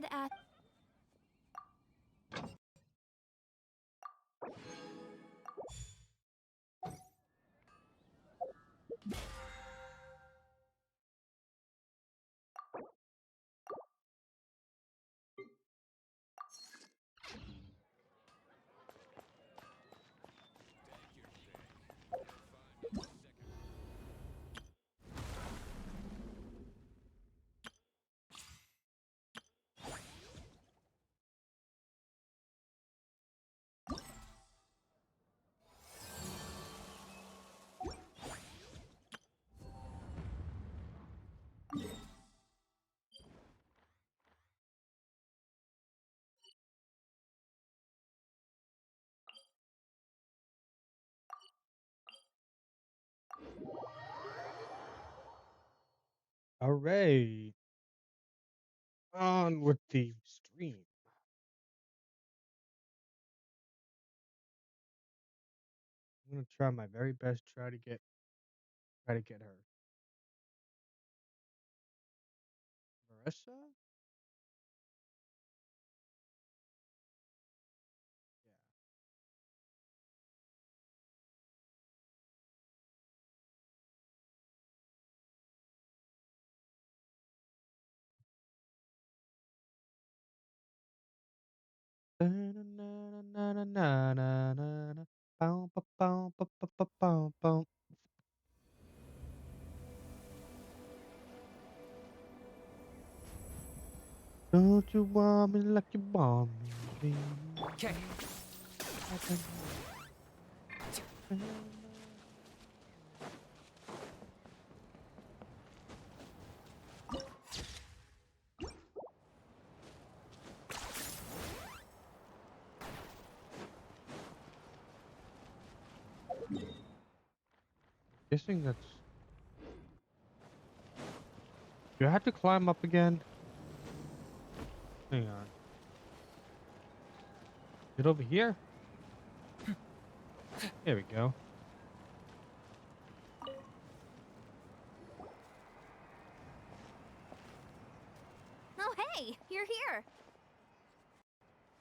bad at... Hooray! On with the stream. I'm gonna try my very best. Try to get her. Varesa? Yeah. Na-na-na-na-na-na-na. Bow, ba, bow, ba, ba, ba, bow, bow. Don't you want me like you want me, baby? Okay. Guessing that's. Do I have to climb up again? Hang on. Is it over here? There we go. Oh, hey, you're here.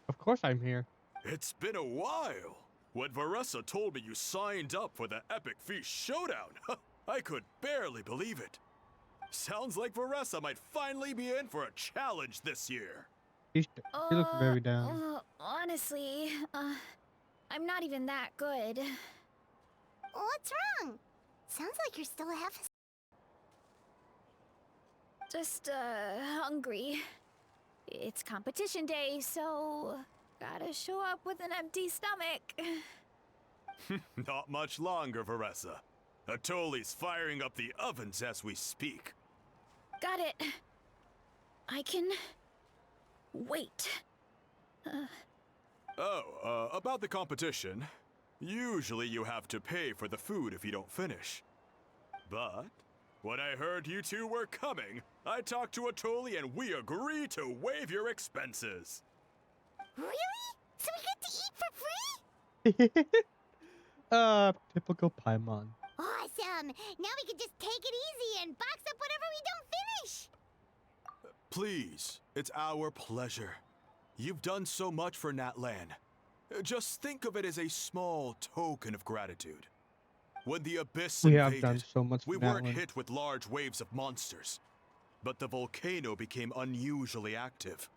Of course I'm here. It's been a while. When Varesa told me you signed up for the Epic Feast Showdown, I could barely believe it. Sounds like Varesa might finally be in for a challenge this year. He looks very down. Honestly, I'm not even that good. What's wrong? Sounds like you're still half. Just, hungry. It's competition day, so gotta show up with an empty stomach. Not much longer, Varesa. Atoli's firing up the ovens as we speak. Got it. I can wait. About the competition. Usually you have to pay for the food if you don't finish. But when I heard you two were coming, I talked to Atoli and we agreed to waive your expenses. Really? So we get to eat for free? Typical Paimon. Awesome! Now we can just take it easy and box up whatever we don't finish! Please, it's our pleasure. You've done so much for Natlan. Just think of it as a small token of gratitude. When the Abyss We invaded, have done so much we for weren't Natlan. hit with large waves of monsters, but the volcano became unusually active.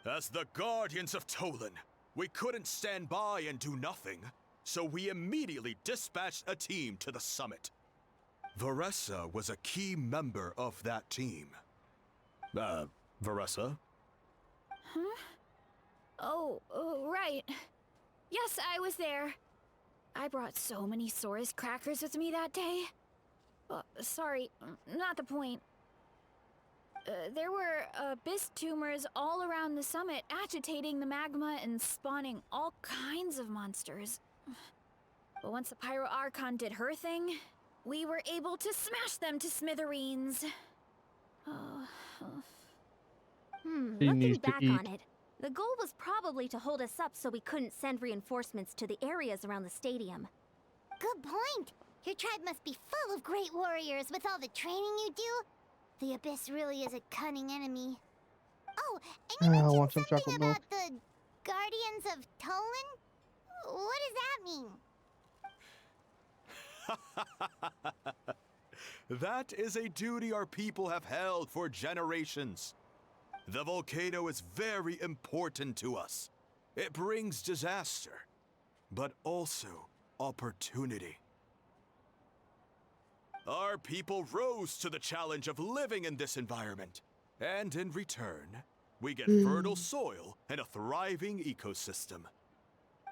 As the Guardians of Tolan, we couldn't stand by and do nothing, so we immediately dispatched a team to the summit. Varesa was a key member of that team. Varesa? Huh? Oh, right. Yes, I was there. I brought so many Saurus crackers with me that day. Sorry, not the point. There were abyss tumors all around the summit, agitating the magma and spawning all kinds of monsters. But once the Pyro Archon did her thing, we were able to smash them to smithereens. He Looking needs to back eat. on it, the goal was probably to hold us up so we couldn't send reinforcements to the areas around the stadium. Good point! Your tribe must be full of great warriors with all the training you do. The Abyss really is a cunning enemy. Oh, and you I mentioned want some something chocolate milk. about the Guardians of Tolan? What does that mean? That is a duty our people have held for generations. The volcano is very important to us. It brings disaster, but also opportunity. Our people rose to the challenge of living in this environment, and in return, we get fertile soil and a thriving ecosystem.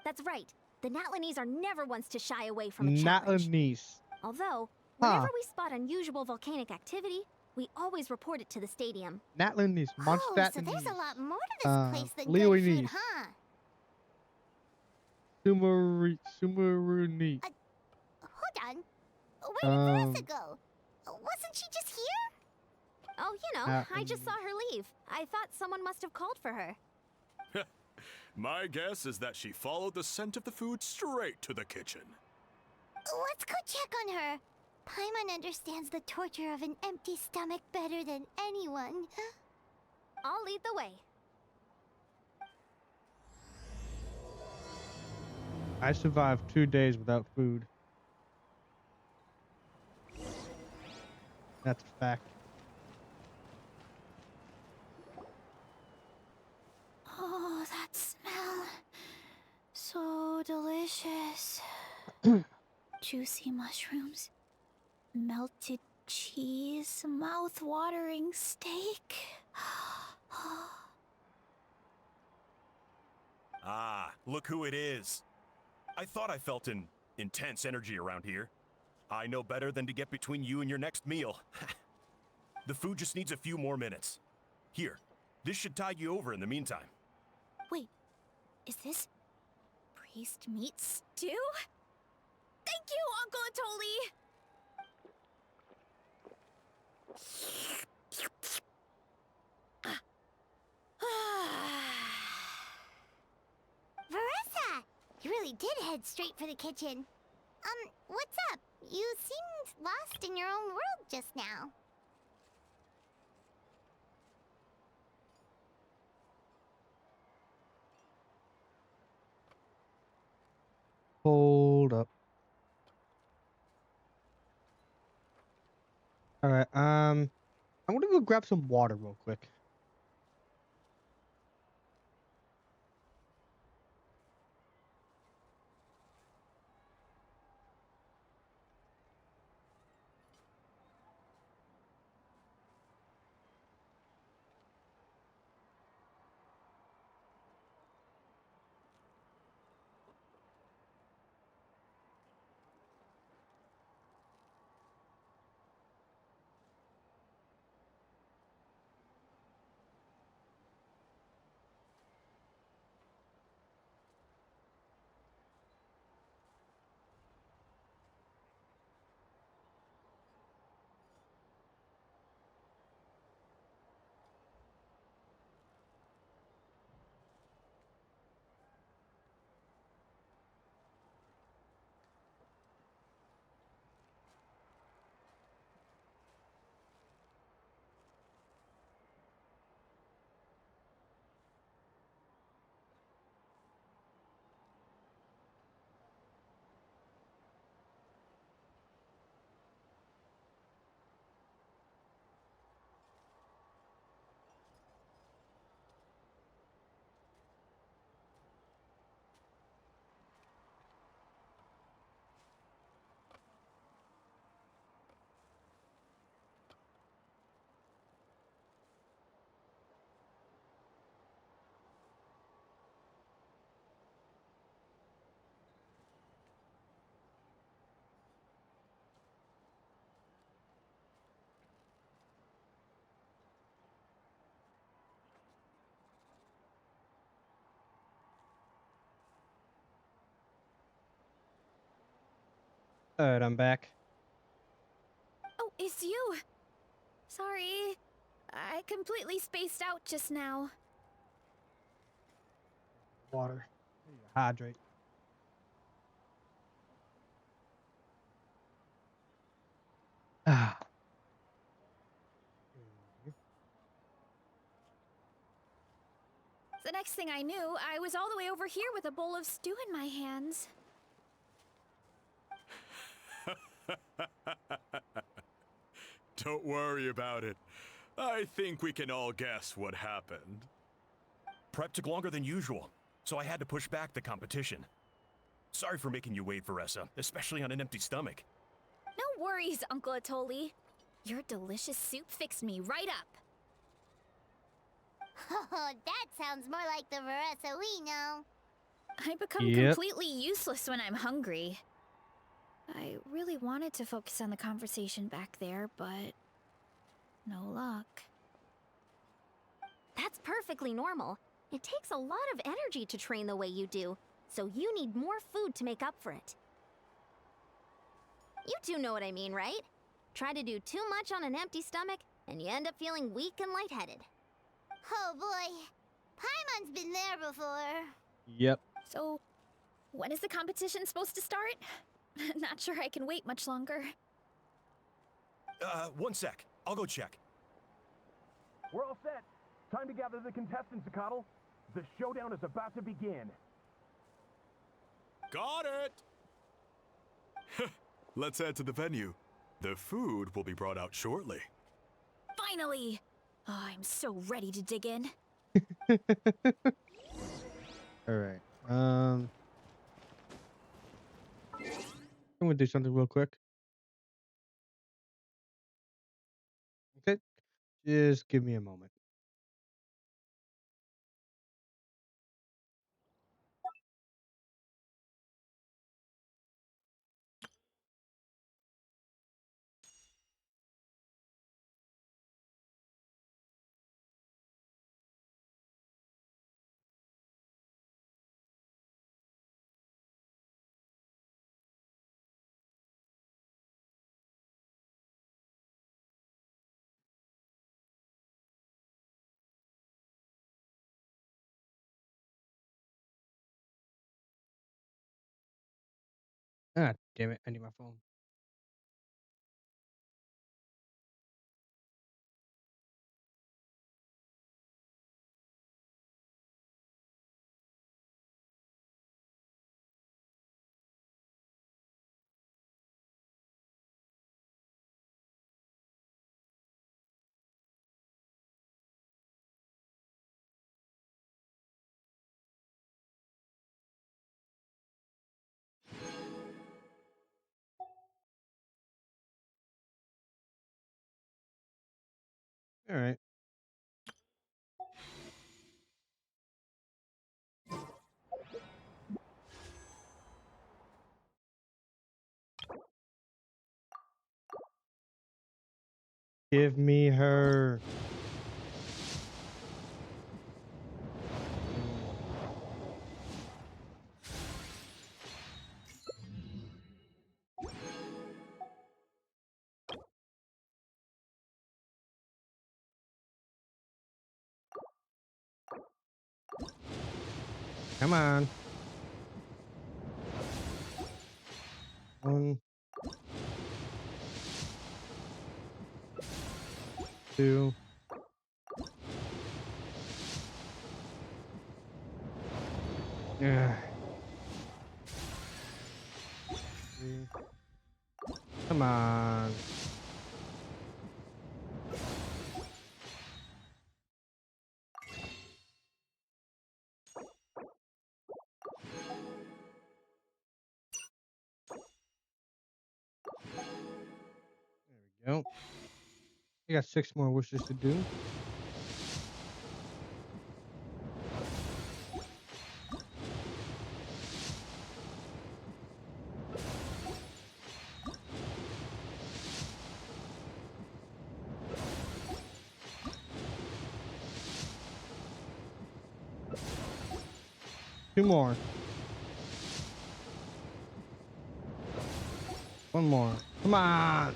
That's right. The Natlanese are never ones to shy away from a challenge. Natlanese. Although, whenever Huh. we spot unusual volcanic activity, we always report it to the stadium. Natlanese. Oh, so there's a Monstatlanese. lot more to this place than good Leonese. food, huh? Sumerunese. Hold on. Where did Varesa go? Wasn't she just here? Oh, you know, I just saw her leave. I thought someone must have called for her. My guess is that she followed the scent of the food straight to the kitchen. Let's go check on her. Paimon understands the torture of an empty stomach better than anyone. I'll lead the way. I survived 2 days without food. That's a fact. Oh, that smell. So delicious. Juicy mushrooms, melted cheese, mouth-watering steak. Ah, look who it is. I thought I felt an intense energy around here. I know better than to get between you and your next meal. The food just needs a few more minutes. Here, this should tide you over in the meantime. Wait, is this priest meat stew? Thank you, Uncle Atoli! Varesa! You really did head straight for the kitchen. What's up? You seemed lost in your own world just now. Hold up. All right. I'm gonna go grab some water real quick. All right, I'm back. Oh, it's you. Sorry. I completely spaced out just now. Water. Hydrate. Ah. The next thing I knew, I was all the way over here with a bowl of stew in my hands. Don't worry about it. I think we can all guess what happened. Prep took longer than usual, so I had to push back the competition. Sorry for making you wait, Varesa, especially on an empty stomach. No worries, Uncle Atoli. Your delicious soup fixed me right up. Oh, that sounds more like the Varesa we know. I become Yep. completely useless when I'm hungry. I really wanted to focus on the conversation back there, but no luck. That's perfectly normal. It takes a lot of energy to train the way you do, so you need more food to make up for it. You do know what I mean, right? Try to do too much on an empty stomach, and you end up feeling weak and lightheaded. Oh boy, Paimon's been there before. Yep. So, when is the competition supposed to start? Not sure I can wait much longer. One sec. I'll go check. We're all set. Time to gather the contestants, Akatl. The showdown is about to begin. Got it! Let's head to the venue. The food will be brought out shortly. Finally! Oh, I'm so ready to dig in. All right. I'm gonna do something real quick. Okay. Just give me a moment. Ah, damn it! I need my phone. All right. Give me her. Come on. One, two. Yeah. Three. Come on. There we go. I got 6 more wishes to do. Two more. One more. Come on.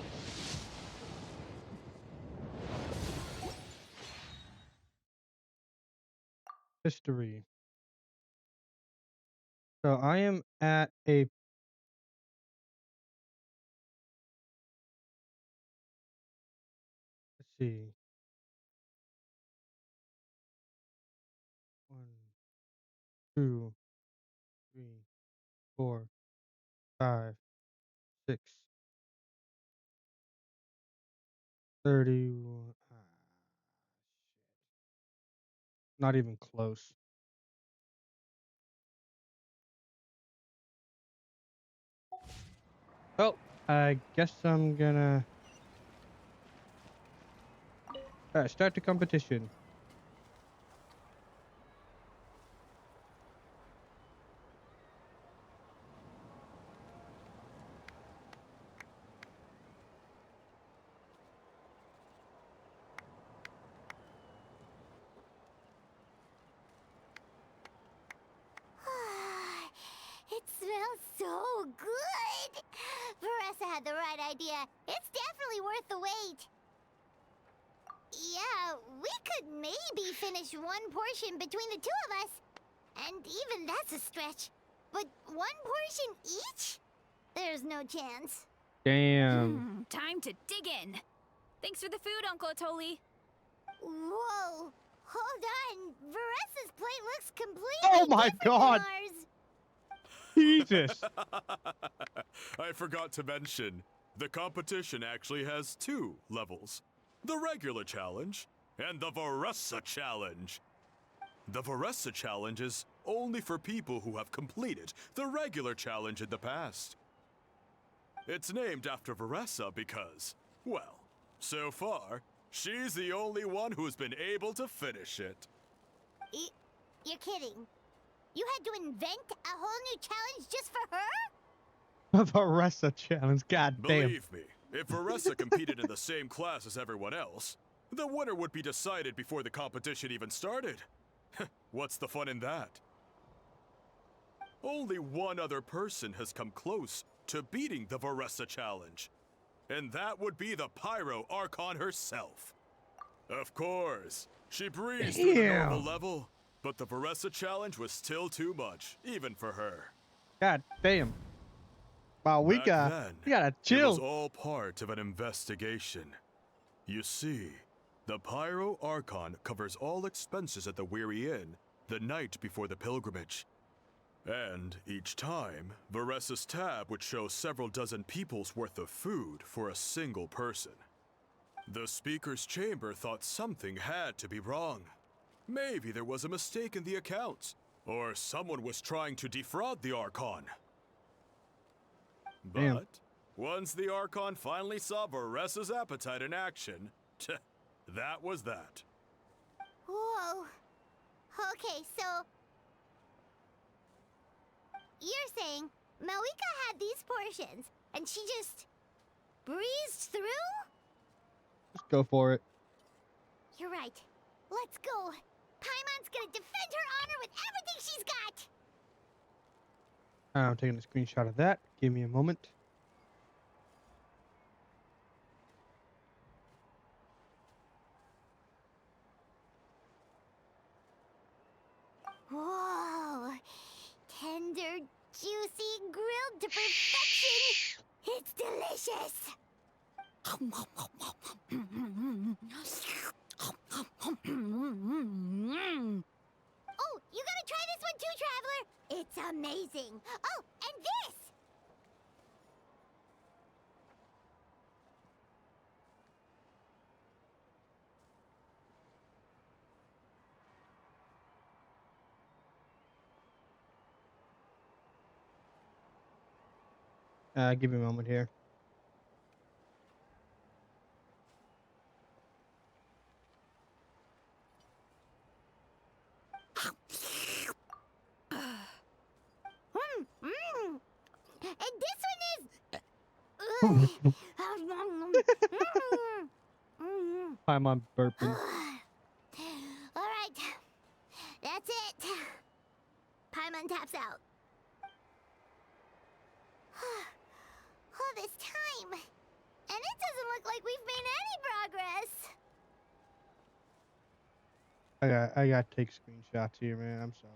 History. So I am at a. Let's see. One. 2, 3, 4, 5, 6, 31. Not even close. Well, I guess I'm gonna start the competition. It smells so good. Varesa had the right idea. It's definitely worth the wait. Yeah, we could maybe finish one portion between the two of us. And even that's a stretch. But one portion each? There's no chance. Damn. Time to dig in. Thanks for the food, Uncle Atoli. Whoa. Hold on. Varesa's plate looks completely Oh my different God. than ours. Jesus. I forgot to mention, the competition actually has 2 levels. The regular challenge and the Varesa challenge. The Varesa challenge is only for people who have completed the regular challenge in the past. It's named after Varesa because, well, so far, she's the only one who's been able to finish it. You're kidding. You had to invent a whole new challenge just for her? The Varesa challenge. God damn. Believe me, if Varesa competed in the same class as everyone else, the winner would be decided before the competition even started. What's the fun in that? Only one other person has come close to beating the Varesa challenge, and that would be the Pyro Archon herself. Of course, she breezed through the normal Damn. level, but the Varesa challenge was still too much, even for her. God damn. Wow, we Back gotta then, it was chill. all part of an investigation. You see, the Pyro Archon covers all expenses at the Weary Inn the night before the pilgrimage. And each time, Varesa's tab would show several dozen people's worth of food for a single person. The speaker's chamber thought something had to be wrong. Maybe there was a mistake in the accounts, or someone was trying to defraud the Archon. Damn. But once the Archon finally saw Varesa's appetite in action, that was that. Whoa. Okay, so... You're saying Malika had these portions, and she just breezed through? Just go for it. You're right. Let's go. Paimon's gonna defend her honor with everything she's got! I'm taking a screenshot of that. Give me a moment. Whoa! Tender, juicy, grilled to perfection! It's delicious! Oh, you gotta try this one too, Traveler! It's amazing! Oh, and this! Give me a moment here. And this one is... I'm burping. Alright. That's it. Paimon taps out. All this time. And it doesn't look like we've made any progress. I gotta take screenshots here, man. I'm sorry.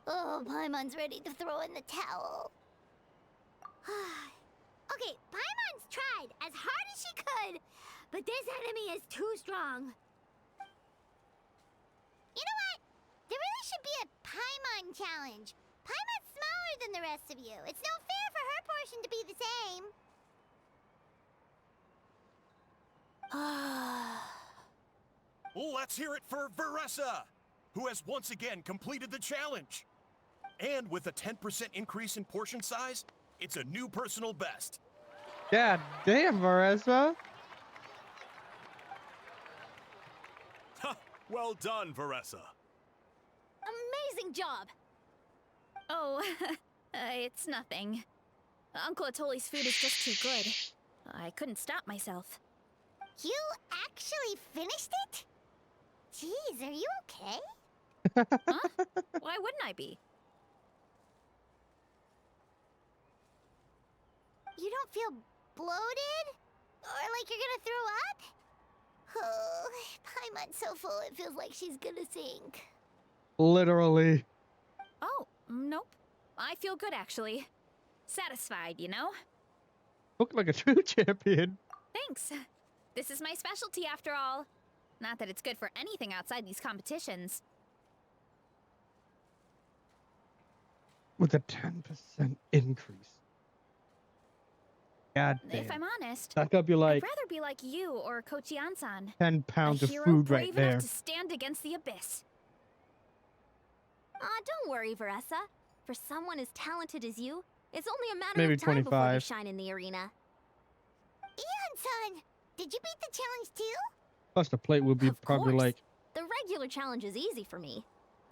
Oh, Paimon's ready to throw in the towel. Okay, Paimon's tried as hard as she could, but this enemy is too strong. You know what? There really should be a Paimon challenge. Paimon's smaller than the rest of you. It's no fair for her portion to be the same. Let's hear it for Varesa, who has once again completed the challenge. And with a 10% increase in portion size, it's a new personal best. God damn, Varesa. Ha! Well done, Varesa. Amazing job. Oh, it's nothing. Uncle Atoli's food is just too good. I couldn't stop myself. You actually finished it? Jeez, are you okay? Huh? Why wouldn't I be? You don't feel bloated? Or like you're gonna throw up? Oh, Paimon's so full it feels like she's gonna sink. Literally. Oh, nope. I feel good, actually. Satisfied, you know? Look like a true champion. Thanks. This is my specialty, after all. Not that it's good for anything outside these competitions. With a 10% increase. God damn. If I'm honest, That could be like I'd rather be like you or Coach Yansan. 10 A pounds of hero food brave right there. enough to stand against the abyss. Don't worry, Varesa. For someone as talented as you, it's only a matter Maybe of time before you 25. shine in the arena. Ian-san, did you beat the challenge too? Plus the plate would be Of probably course. like The regular challenge is easy for me.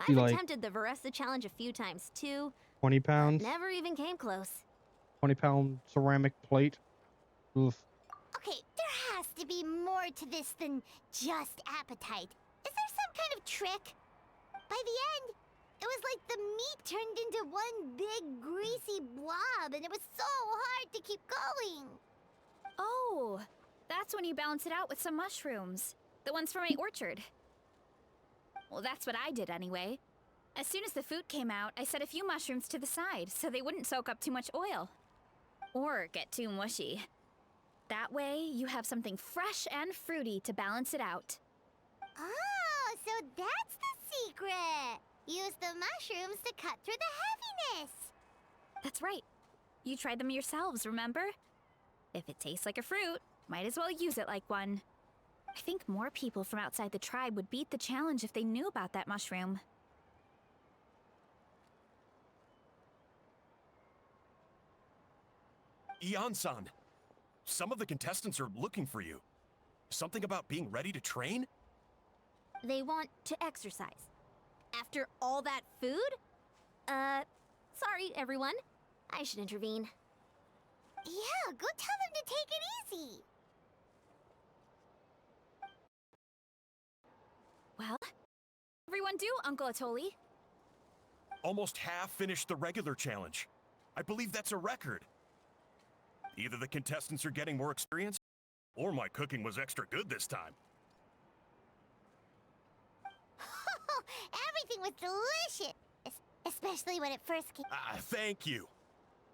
Be I've like- attempted the Varesa challenge a few times too, 20 but pounds. never even came close. 20-pound ceramic plate. Oof. Okay, there has to be more to this than just appetite. Is there some kind of trick? By the end, it was like the meat turned into one big greasy blob, and it was so hard to keep going. Oh, that's when you balance it out with some mushrooms. The ones from my orchard. Well, that's what I did anyway. As soon as the food came out, I set a few mushrooms to the side so they wouldn't soak up too much oil. Or get too mushy. That way, you have something fresh and fruity to balance it out. Oh, so that's the secret. Use the mushrooms to cut through the heaviness. That's right. You tried them yourselves, remember? If it tastes like a fruit, might as well use it like one. I think more people from outside the tribe would beat the challenge if they knew about that mushroom. Ian-san, some of the contestants are looking for you. Something about being ready to train? They want to exercise. After all that food? Sorry, everyone. I should intervene. Yeah, go tell them to take it easy. Well, everyone do, Uncle Atoli. Almost half finished the regular challenge. I believe that's a record. Either the contestants are getting more experience, or my cooking was extra good this time. Everything was delicious. Especially when it first came. Thank you.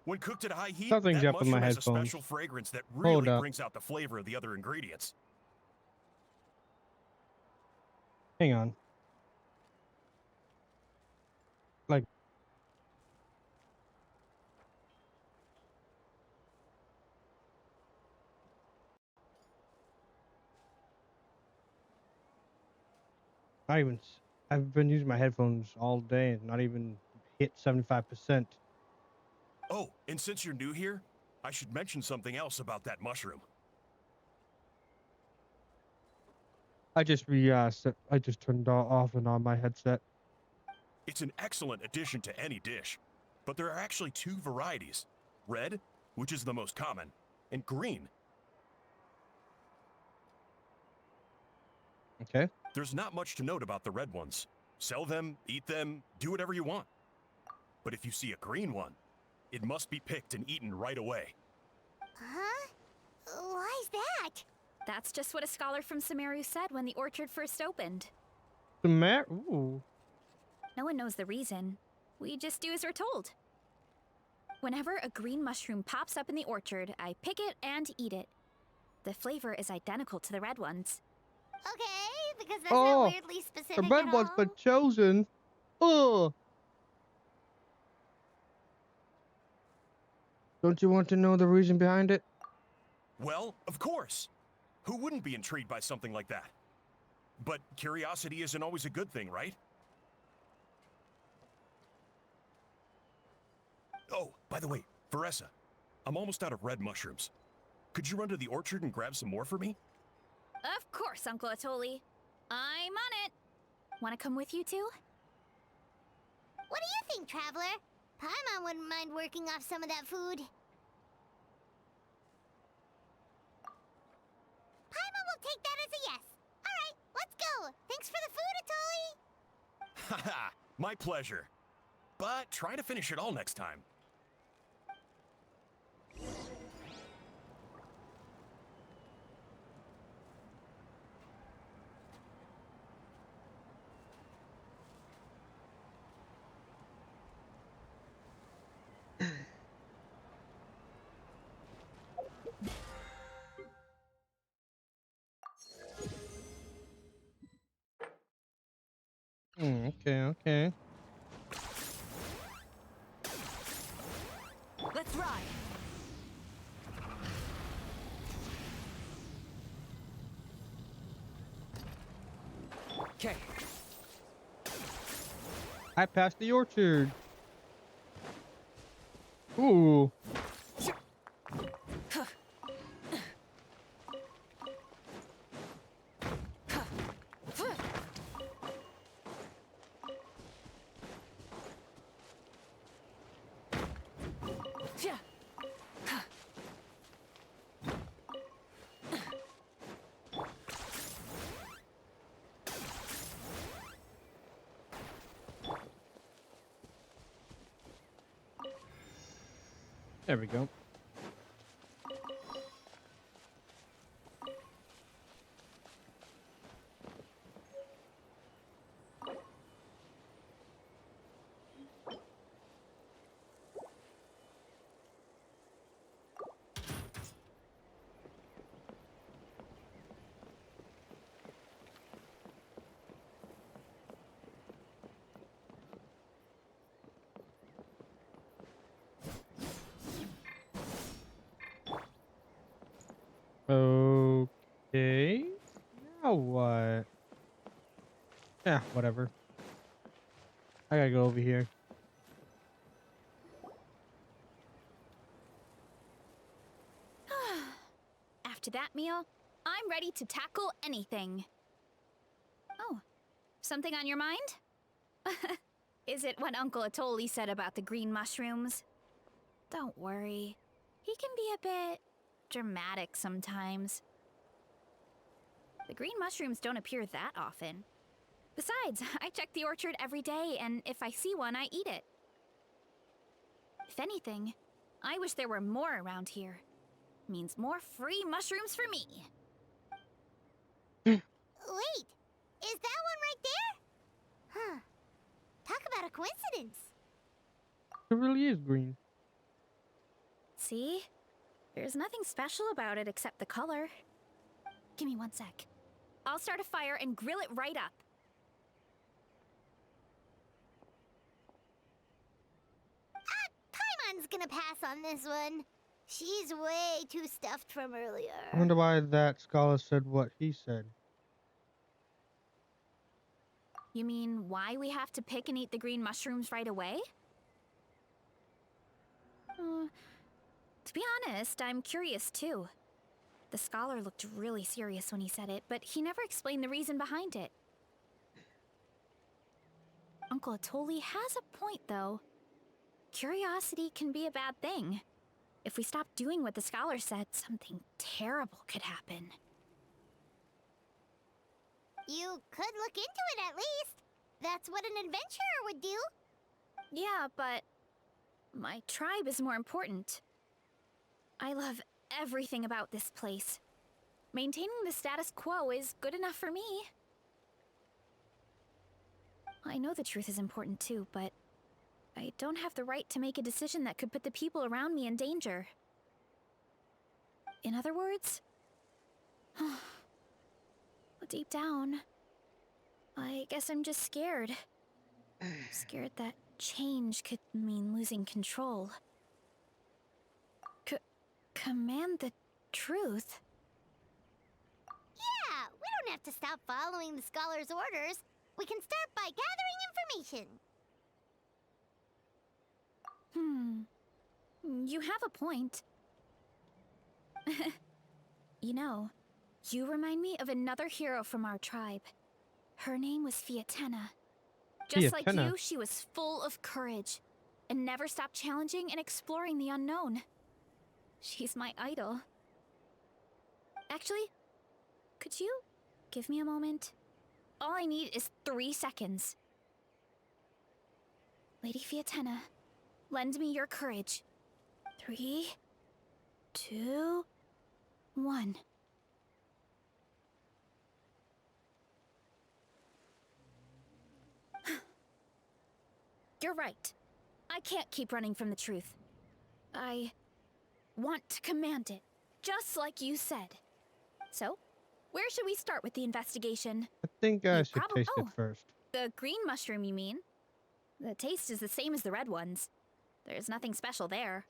When cooked at high heat, Something's that up with my mushroom has a headphones. special fragrance that Hold really up. brings out the flavor of the other ingredients. Hang on. Like not even I've been using my headphones all day and not even hit 75%. Oh, and since you're new here, I should mention something else about that mushroom. I just I just turned off and on my headset. It's an excellent addition to any dish, but there are actually two varieties. Red, which is the most common, and green. Okay. There's not much to note about the red ones. Sell them, eat them, do whatever you want. But if you see a green one, it must be picked and eaten right away. Huh? Why's that? That's just what a scholar from Sumeru said when the orchard first opened. The mare. Ooh. No one knows the reason. We just do as we're told. Whenever a green mushroom pops up in the orchard, I pick it and eat it. The flavor is identical to the red ones. Okay, because that's Oh, not weirdly specific The red at one's all. been chosen. Oh. Don't you want to know the reason behind it? Well, of course. Who wouldn't be intrigued by something like that? But curiosity isn't always a good thing, right? Oh, by the way, Varesa, I'm almost out of red mushrooms. Could you run to the orchard and grab some more for me? Of course, Uncle Atoli. I'm on it. Want to come with you too? What do you think, Traveler? Paimon wouldn't mind working off some of that food. Paimon will take that as a yes. Alright, let's go. Thanks for the food, Atoli. Haha, my pleasure. But try to finish it all next time. Okay. Let's ride. Okay. I passed the orchard. Ooh. There we go. Okay. Now what? Yeah, whatever. I gotta go over here. After that meal, I'm ready to tackle anything. Oh, something on your mind? Is it what Uncle Atoli said about the green mushrooms? Don't worry. He can be a bit dramatic sometimes. The green mushrooms don't appear that often. Besides, I check the orchard every day, and if I see one, I eat it. If anything, I wish there were more around here. Means more free mushrooms for me. Wait, is that one right there? Huh. Talk about a coincidence. It really is green. See? There's nothing special about it except the color. Give me 1 sec. I'll start a fire and grill it right up. Paimon's gonna pass on this one. She's way too stuffed from earlier. I wonder why that scholar said what he said. You mean why we have to pick and eat the green mushrooms right away? To be honest, I'm curious too. The scholar looked really serious when he said it, but he never explained the reason behind it. Uncle Atoli has a point, though. Curiosity can be a bad thing. If we stop doing what the scholar said, something terrible could happen. You could look into it at least. That's what an adventurer would do. Yeah, but my tribe is more important. I love everything about this place. Maintaining the status quo is good enough for me. I know the truth is important too, but I don't have the right to make a decision that could put the people around me in danger. In other words, Deep down, I guess I'm just scared. Scared that change could mean losing control. Command the truth? Yeah, we don't have to stop following the scholar's orders. We can start by gathering information. You have a point. You know, you remind me of another hero from our tribe. Her name was Fiatena. Just like Fiatena? you, she was full of courage and never stopped challenging and exploring the unknown. She's my idol. Actually, could you give me a moment? All I need is 3 seconds. Lady Fiatena, lend me your courage. 3, 2, 1. You're right. I can't keep running from the truth. I want to command it, just like you said. So, where should we start with the investigation? I think I You should probab- taste it oh. first. The green mushroom, you mean? The taste is the same as the red ones. There's nothing special there.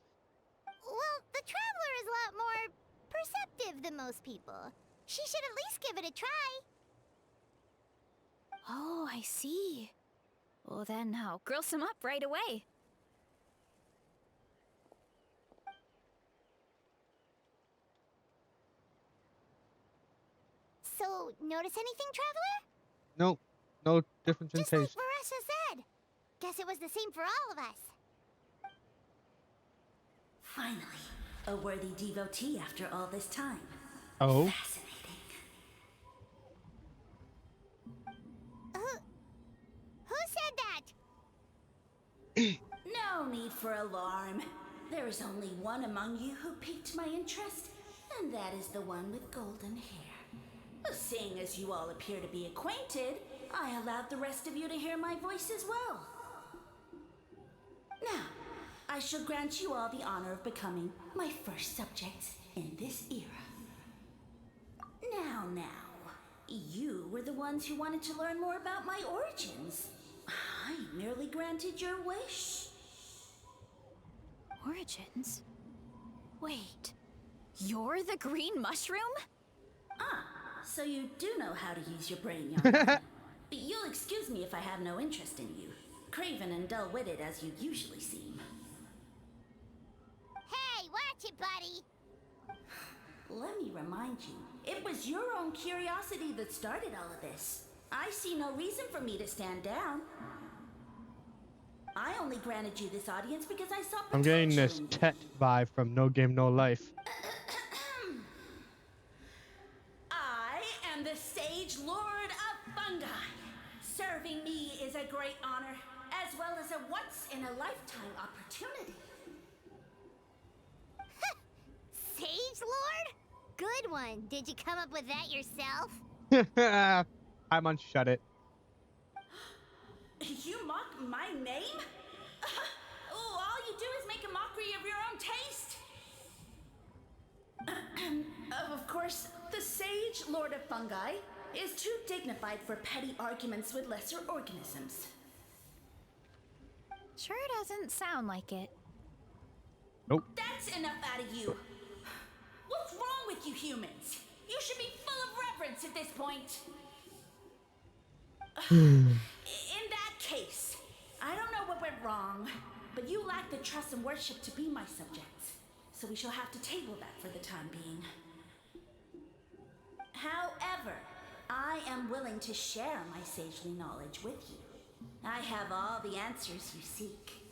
Well, the Traveler is a lot more perceptive than most people. She should at least give it a try. Oh, I see. Well, then I'll grill some up right away. So, notice anything, Traveler? Nope. No difference in Just like taste. Varesa said. Guess it was the same for all of us. Finally, a worthy devotee after all this time. Oh. Fascinating. Who said that? No need for alarm. There is only one among you who piqued my interest, and that is the one with golden hair. Seeing as you all appear to be acquainted, I allowed the rest of you to hear my voice as well. Now, I shall grant you all the honor of becoming my first subjects in this era. Now, you were the ones who wanted to learn more about my origins. I merely granted your wish. Origins? Wait, you're the green mushroom? So you do know how to use your brain, young man. You'll excuse me if I have no interest in you, craven and dull-witted as you usually seem. Hey, watch it, buddy. Let me remind you, it was your own curiosity that started all of this. I see no reason for me to stand down. I only granted you this audience because I saw potential. I'm getting this in you. Tet vibe from No Game No Life. I am the Sage Lord of Fungi. Serving me is a great honor, as well as a once-in-a-lifetime opportunity. Sage Lord? Good one. Did you come up with that yourself? I'm on Shut It. You mock my name? Oh, all you do is make a mockery of your own taste. Of course, the Sage Lord of Fungi is too dignified for petty arguments with lesser organisms. Sure doesn't sound like it. Nope. That's enough out of you. What's wrong with you humans? You should be full of reverence at this point. In that case, I don't know what went wrong, but you lack the trust and worship to be my subjects. So we shall have to table that for the time being. However, I am willing to share my sagely knowledge with you. I have all the answers you seek.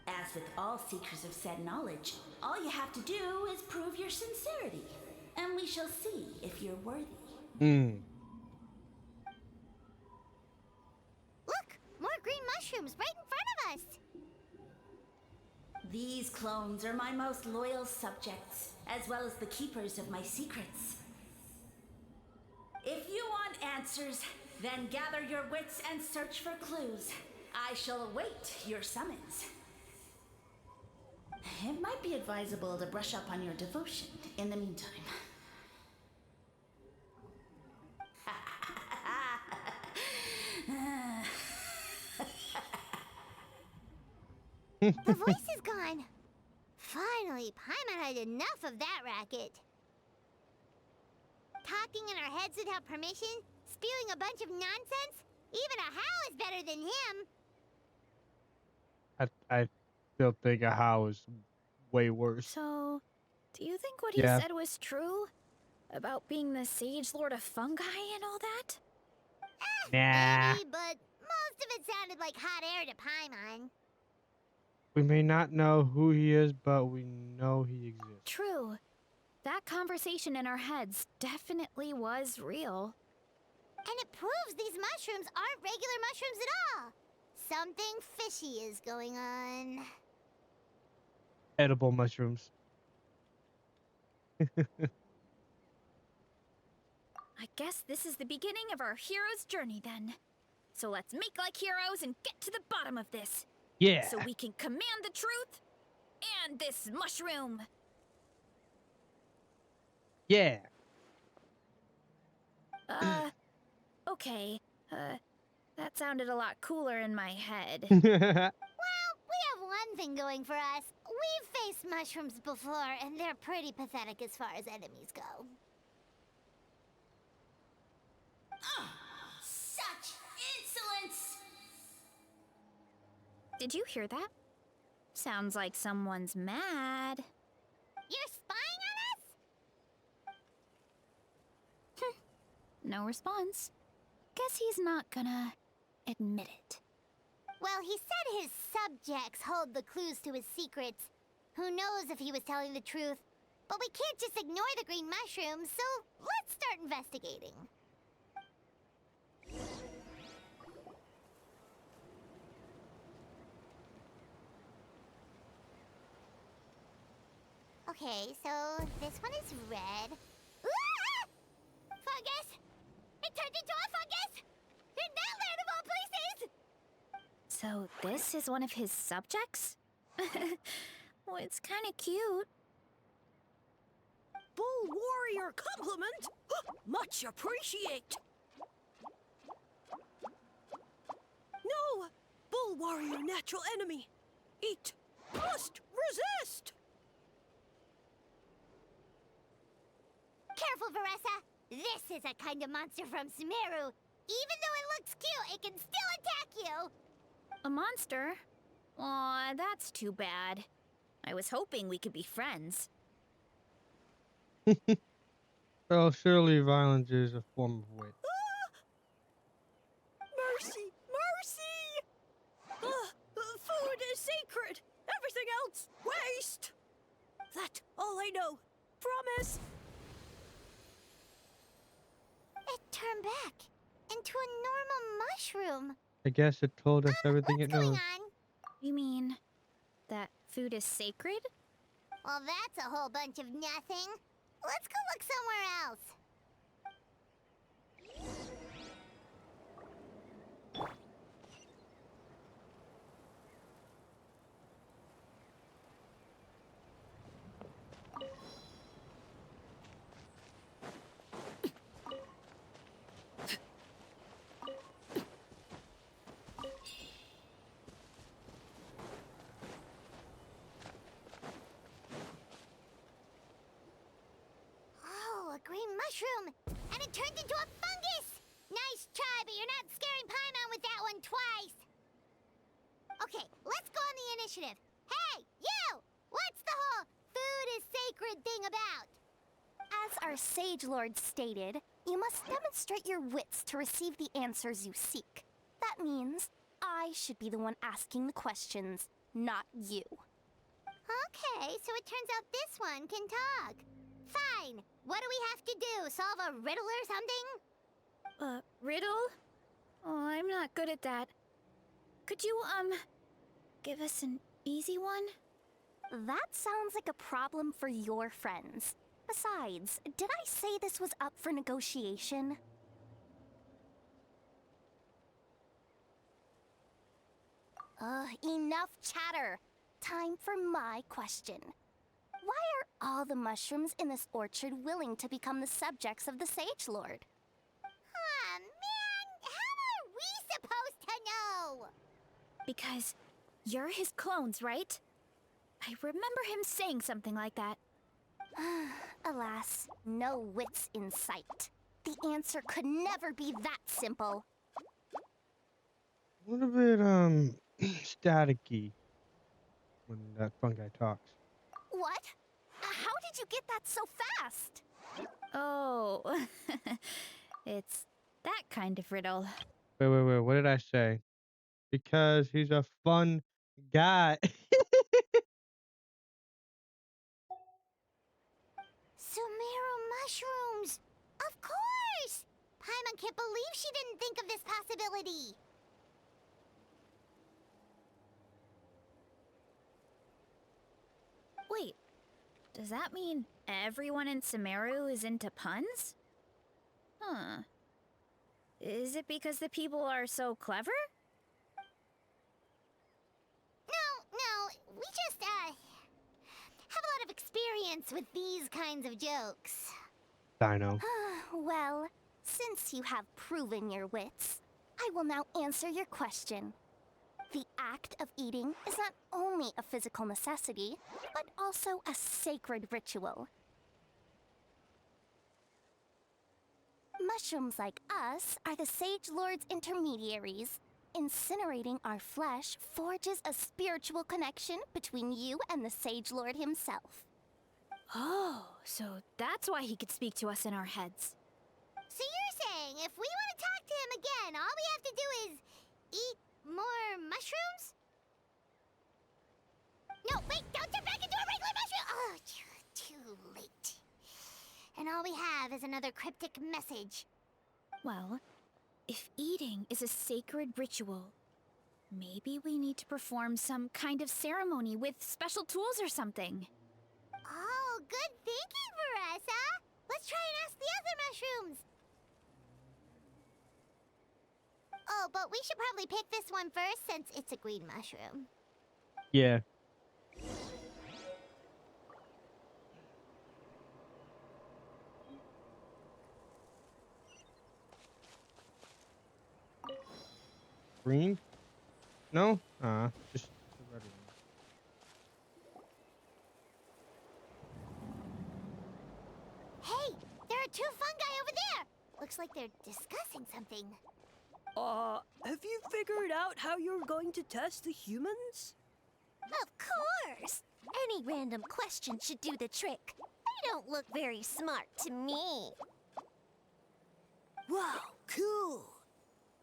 As with all seekers of said knowledge, all you have to do is prove your sincerity, and we shall see if you're worthy. Look, more green mushrooms right in front of us. These clones are my most loyal subjects, as well as the keepers of my secrets. If you want answers, then gather your wits and search for clues. I shall await your summons. It might be advisable to brush up on your devotion in the meantime. The voice is gone. Finally, Paimon had enough of that racket. Talking in our heads without permission, spewing a bunch of nonsense. Even a How is better than him. I still think a how is way worse. So, do you think what he Yeah. said was true? About being the Sage Lord of Fungi and all that? Nah. Maybe, but most of it sounded like hot air to Paimon. We may not know who he is, but we know he exists. True. That conversation in our heads definitely was real. And it proves these mushrooms aren't regular mushrooms at all. Something fishy is going on. Edible mushrooms. I guess this is the beginning of our hero's journey then. So let's make like heroes and get to the bottom of this. Yeah. So we can command the truth and this mushroom. Yeah. Okay. That sounded a lot cooler in my head. Well, we have one thing going for us. We've faced mushrooms before, and they're pretty pathetic as far as enemies go. Such insolence! Did you hear that? Sounds like someone's mad. You're spying on us? No response. Guess he's not gonna admit it. Well, he said his subjects hold the clues to his secrets. Who knows if he was telling the truth? But we can't just ignore the green mushrooms, so let's start investigating. Okay, so this one is red. Ah! Fungus! It turned into a fungus! In that land of all places! So this is one of his subjects? Well, it's kind of cute. Bull warrior compliment! Much appreciate! No! Bull warrior natural enemy! Eat! Must resist! Careful, Varesa! This is a kind of monster from Sumeru. Even though it looks cute, it can still attack you! A monster? Aw, that's too bad. I was hoping we could be friends. Well, surely violence is a form of wit. Mercy! Mercy! Food is sacred! Everything else, waste! That all I know. Promise! It turned back into a normal mushroom. I guess it told us everything What's it going knows. on? You mean that food is sacred? Well, that's a whole bunch of nothing. Let's go look somewhere else. Oh, a green mushroom! And it turned into a fungus! Nice try, but you're not scaring Paimon with that one twice! Okay, let's go on the initiative. Hey, you! What's the whole food is sacred thing about? As our Sage Lord stated, you must demonstrate your wits to receive the answers you seek. That means I should be the one asking the questions, not you. Okay, so it turns out this one can talk. Fine. What do we have to do? Solve a riddle or something? Riddle? Oh, I'm not good at that. Could you, give us an easy one? That sounds like a problem for your friends. Besides, did I say this was up for negotiation? Enough chatter. time for my question. Why are all the mushrooms in this orchard willing to become the subjects of the Sage Lord? Aw, man! How are we supposed to know? Because you're his clones, right? I remember him saying something like that. Alas, no wits in sight. The answer could never be that simple. A little bit staticky when that fungi talks. What? How did you get that so fast? Oh, it's that kind of riddle. Wait. What did I say? Because he's a fun guy. Sumeru mushrooms! Of course! Paimon can't believe she didn't think of this possibility. Wait, does that mean everyone in Sumeru is into puns? Huh. Is it because the people are so clever? No, we just, have a lot of experience with these kinds of jokes. Dino. Well, since you have proven your wits, I will now answer your question. The act of eating is not only a physical necessity, but also a sacred ritual. Mushrooms like us are the Sage Lord's intermediaries. Incinerating our flesh forges a spiritual connection between you and the Sage Lord himself. Oh, so that's why he could speak to us in our heads. So you're saying if we want to talk to him again, all we have to do is eat more mushrooms? No, wait, don't turn back into a regular mushroom! Oh, too late. And all we have is another cryptic message. Well, if eating is a sacred ritual, maybe we need to perform some kind of ceremony with special tools or something. Oh, good thinking, Varesa! Let's try and ask the other mushrooms! Oh, but we should probably pick this one first since it's a green mushroom. Yeah. Green? No? Just the red one. Hey, there are two fungi over there! Looks like they're discussing something. Have you figured out how you're going to test the humans? Of course! Any random question should do the trick. They don't look very smart to me. Wow, cool!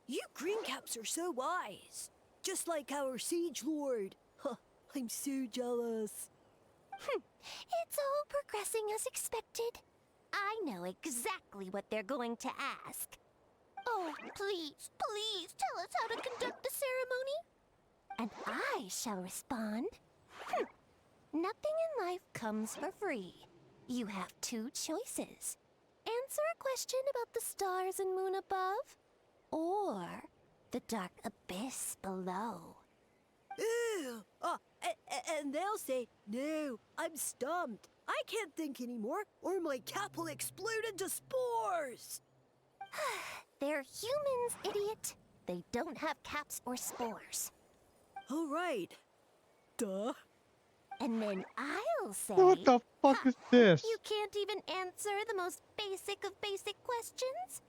You greencaps are so wise. Just like our Siege Lord. Huh, I'm so jealous. It's all progressing as expected. I know exactly what they're going to ask. Oh, please, please tell us how to conduct the ceremony. And I shall respond. Nothing in life comes for free. You have two choices. Answer a question about the stars and moon above, or the dark abyss below. Ew! And they'll say, no, I'm stumped. I can't think anymore, or my cap will explode into spores. They're humans, idiot. They don't have caps or spores. All right. Duh. And then I'll say... What the fuck is this? You can't even answer the most basic of basic questions?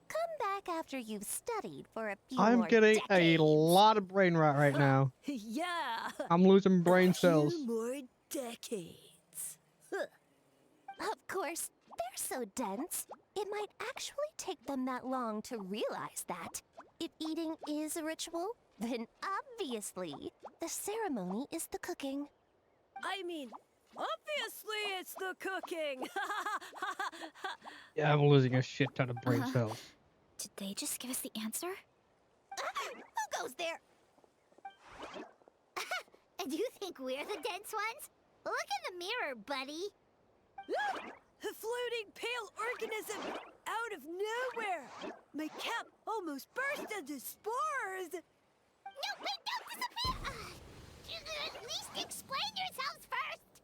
Come back after you've studied for a few I'm more getting decades. a lot of brain rot right now. Yeah. I'm losing brain cells. 2 more decades. Of course, they're so dense, it might actually take them that long to realize that. If eating is a ritual, then obviously the ceremony is the cooking. I mean, obviously it's the cooking. Yeah, I'm losing a shit ton of brain Uh-huh. cells. Did they just give us the answer? Who goes there? Do you think we're the dense ones? Look in the mirror, buddy. A floating pale organism out of nowhere. My cap almost burst into spores. No, wait, don't disappear! At least explain yourselves first!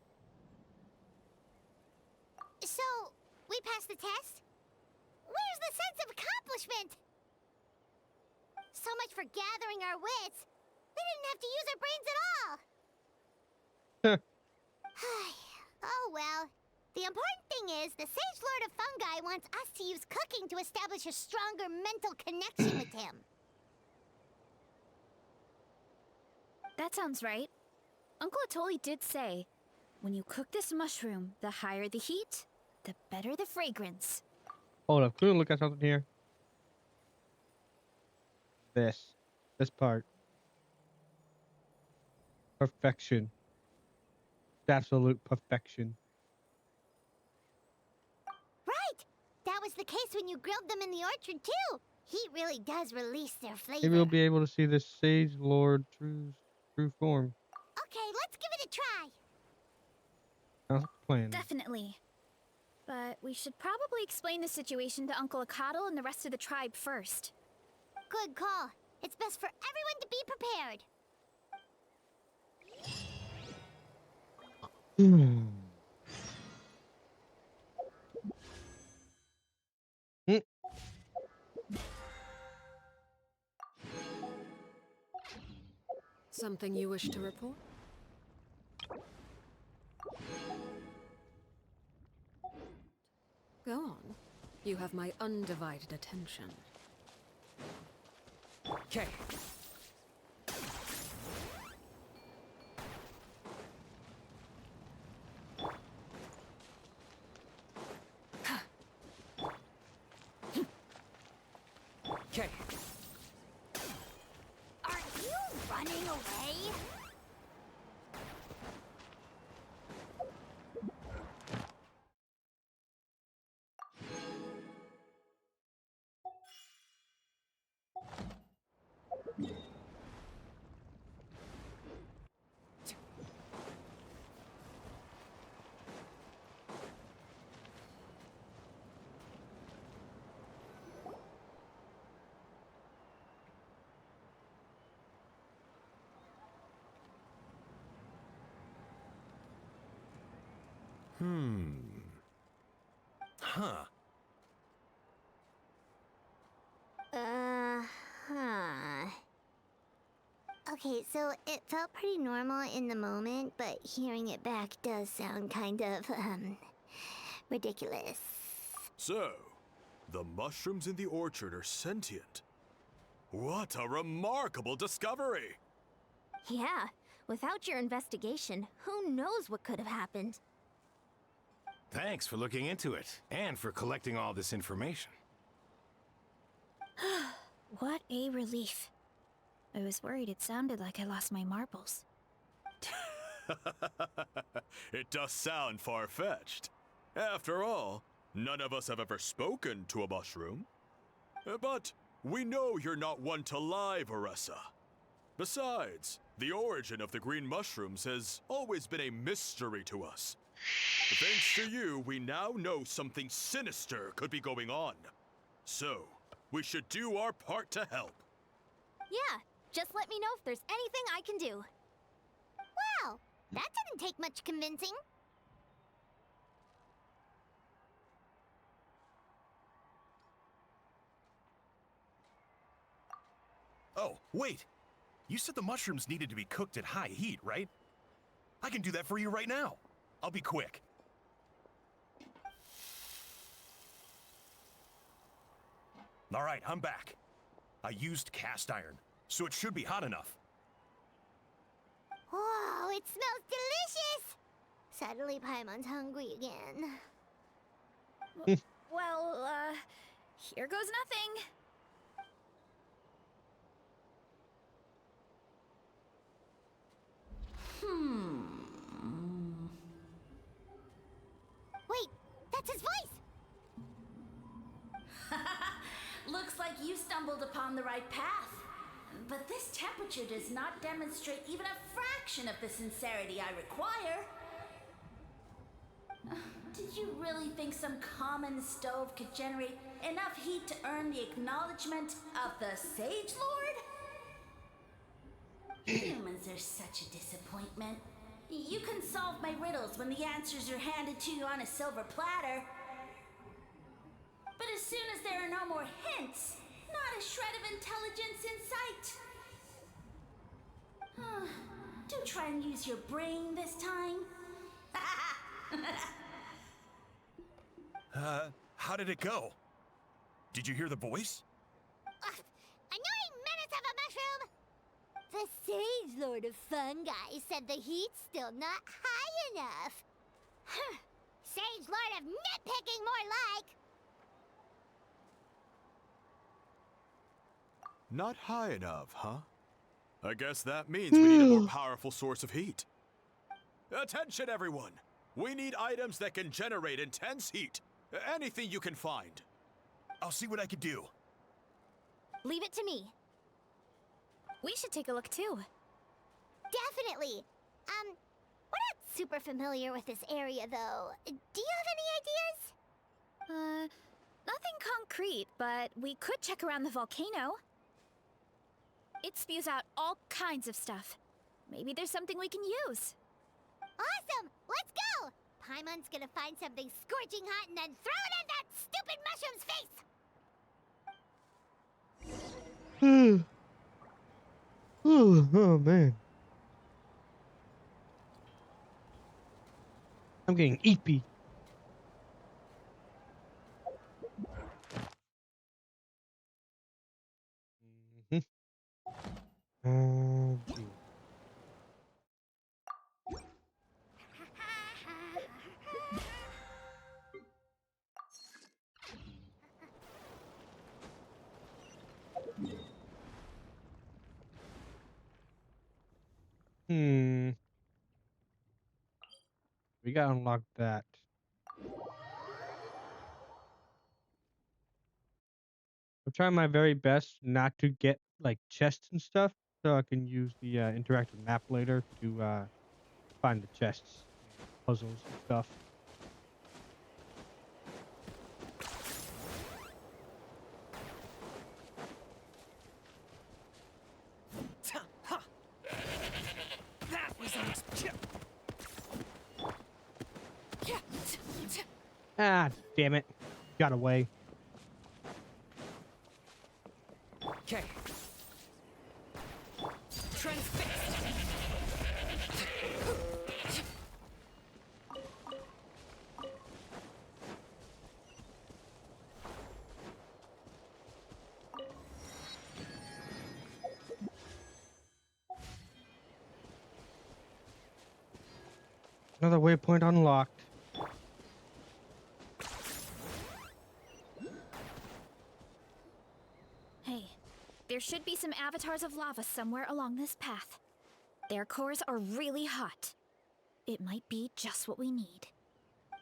So, we passed the test? Where's the sense of accomplishment? So much for gathering our wits. We didn't have to use our brains at all. Oh well. The important thing is, the Sage Lord of Fungi wants us to use cooking to establish a stronger mental connection with him. That sounds right. Uncle Atoli did say, when you cook this mushroom, the higher the heat, the better the fragrance. Hold up, could we look at something here? This part. Perfection. Absolute perfection. Right! That was the case when you grilled them in the orchard, too. Heat really does release their flavor. Maybe we'll be able to see this Sage Lord true form. Okay, let's give it a try. Sounds like a plan. Definitely. But we should probably explain the situation to Uncle Akadal and the rest of the tribe first. Good call. It's best for everyone to be prepared. Something you wish to report? Go on. You have my undivided attention. Okay. Okay. Are you running away? Huh. Huh. Okay, so it felt pretty normal in the moment, but hearing it back does sound kind of, ridiculous. So, the mushrooms in the orchard are sentient. What a remarkable discovery! Yeah, without your investigation, who knows what could have happened? Thanks for looking into it, and for collecting all this information. What a relief. I was worried it sounded like I lost my marbles. It does sound far-fetched. After all, none of us have ever spoken to a mushroom. But we know you're not one to lie, Varesa. Besides, the origin of the green mushrooms has always been a mystery to us. Thanks to you, we now know something sinister could be going on. So, we should do our part to help. Yeah, just let me know if there's anything I can do. Wow, that didn't take much convincing. Oh, wait. You said the mushrooms needed to be cooked at high heat, right? I can do that for you right now. I'll be quick. All right, I'm back. I used cast iron, so it should be hot enough. Whoa, it smells delicious! Suddenly Paimon's hungry again. Well, here goes nothing. Wait, that's his voice! Looks like you stumbled upon the right path. But this temperature does not demonstrate even a fraction of the sincerity I require. Did you really think some common stove could generate enough heat to earn the acknowledgement of the Sage Lord? Humans are such a disappointment. You can solve my riddles when the answers are handed to you on a silver platter. But as soon as there are no more hints, not a shred of intelligence in sight. Do try and use your brain this time. How did it go? Did you hear the voice? Annoying menace of a mushroom! The Sage Lord of Fungi said the heat's still not high enough. Sage Lord of Nitpicking, more like! Not high enough, huh? I guess that means we need a more powerful source of heat. Attention, everyone! We need items that can generate intense heat. Anything you can find. I'll see what I can do. Leave it to me. We should take a look too. Definitely! We're not super familiar with this area, though. Do you have any ideas? Nothing concrete, but we could check around the volcano. It spews out all kinds of stuff. Maybe there's something we can use. Awesome! Let's go! Paimon's gonna find something scorching hot and then throw it at that stupid mushroom's face! Oh man. I'm getting eepy. Gee. We gotta unlock that. I'm trying my very best not to get like chests and stuff, so I can use the interactive map later to find the chests, puzzles and stuff. That was unexpected. Ah, damn it. Got away. Okay. Transfixed. Another waypoint unlocked. Hey, there should be some avatars of lava somewhere along this path. Their cores are really hot. It might be just what we need.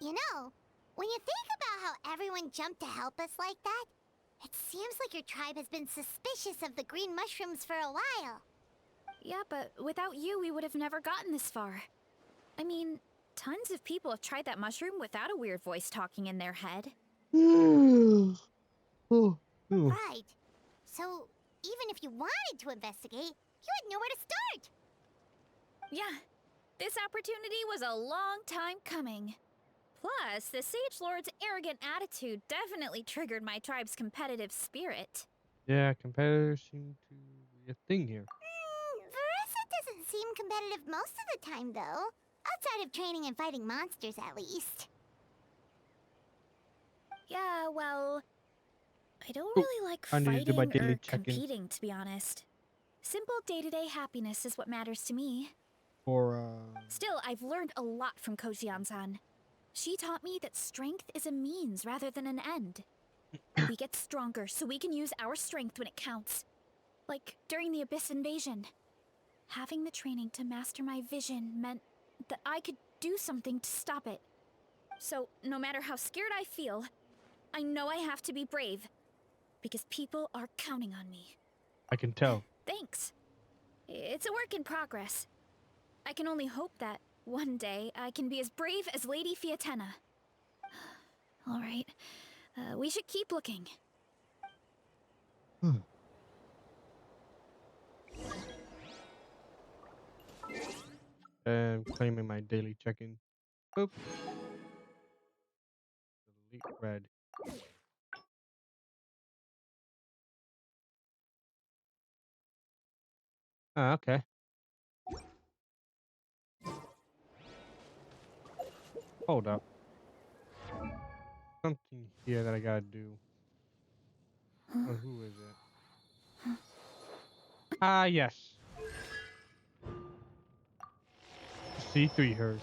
You know, when you think about how everyone jumped to help us like that, it seems like your tribe has been suspicious of the green mushrooms for a while. Yeah, but without you, we would have never gotten this far. I mean, tons of people have tried that mushroom without a weird voice talking in their head. Right. So, even if you wanted to investigate, you had nowhere to start. Yeah, this opportunity was a long time coming. Plus, the Sage Lord's arrogant attitude definitely triggered my tribe's competitive spirit. Yeah, competitors seem to be a thing here. Varesa doesn't seem competitive most of the time, though. Outside of training and fighting monsters, at least. Yeah, well, I don't really like I need to do my fighting daily or check-ins. competing, to be honest. Simple day-to-day happiness is what matters to me. Or, Still, I've learned a lot from Kojian-san. She taught me that strength is a means rather than an end. We get stronger so we can use our strength when it counts. Like during the Abyss invasion. Having the training to master my vision meant that I could do something to stop it. So, no matter how scared I feel, I know I have to be brave. Because people are counting on me. I can tell. Thanks. It's a work in progress. I can only hope that one day I can be as brave as Lady Fiatenna. All right. We should keep looking. Claiming my daily check-in. Boop. Delete red. Ah, okay. Hold up. Something here that I gotta do. Oh, who is it? Ah, yes. C3 hers.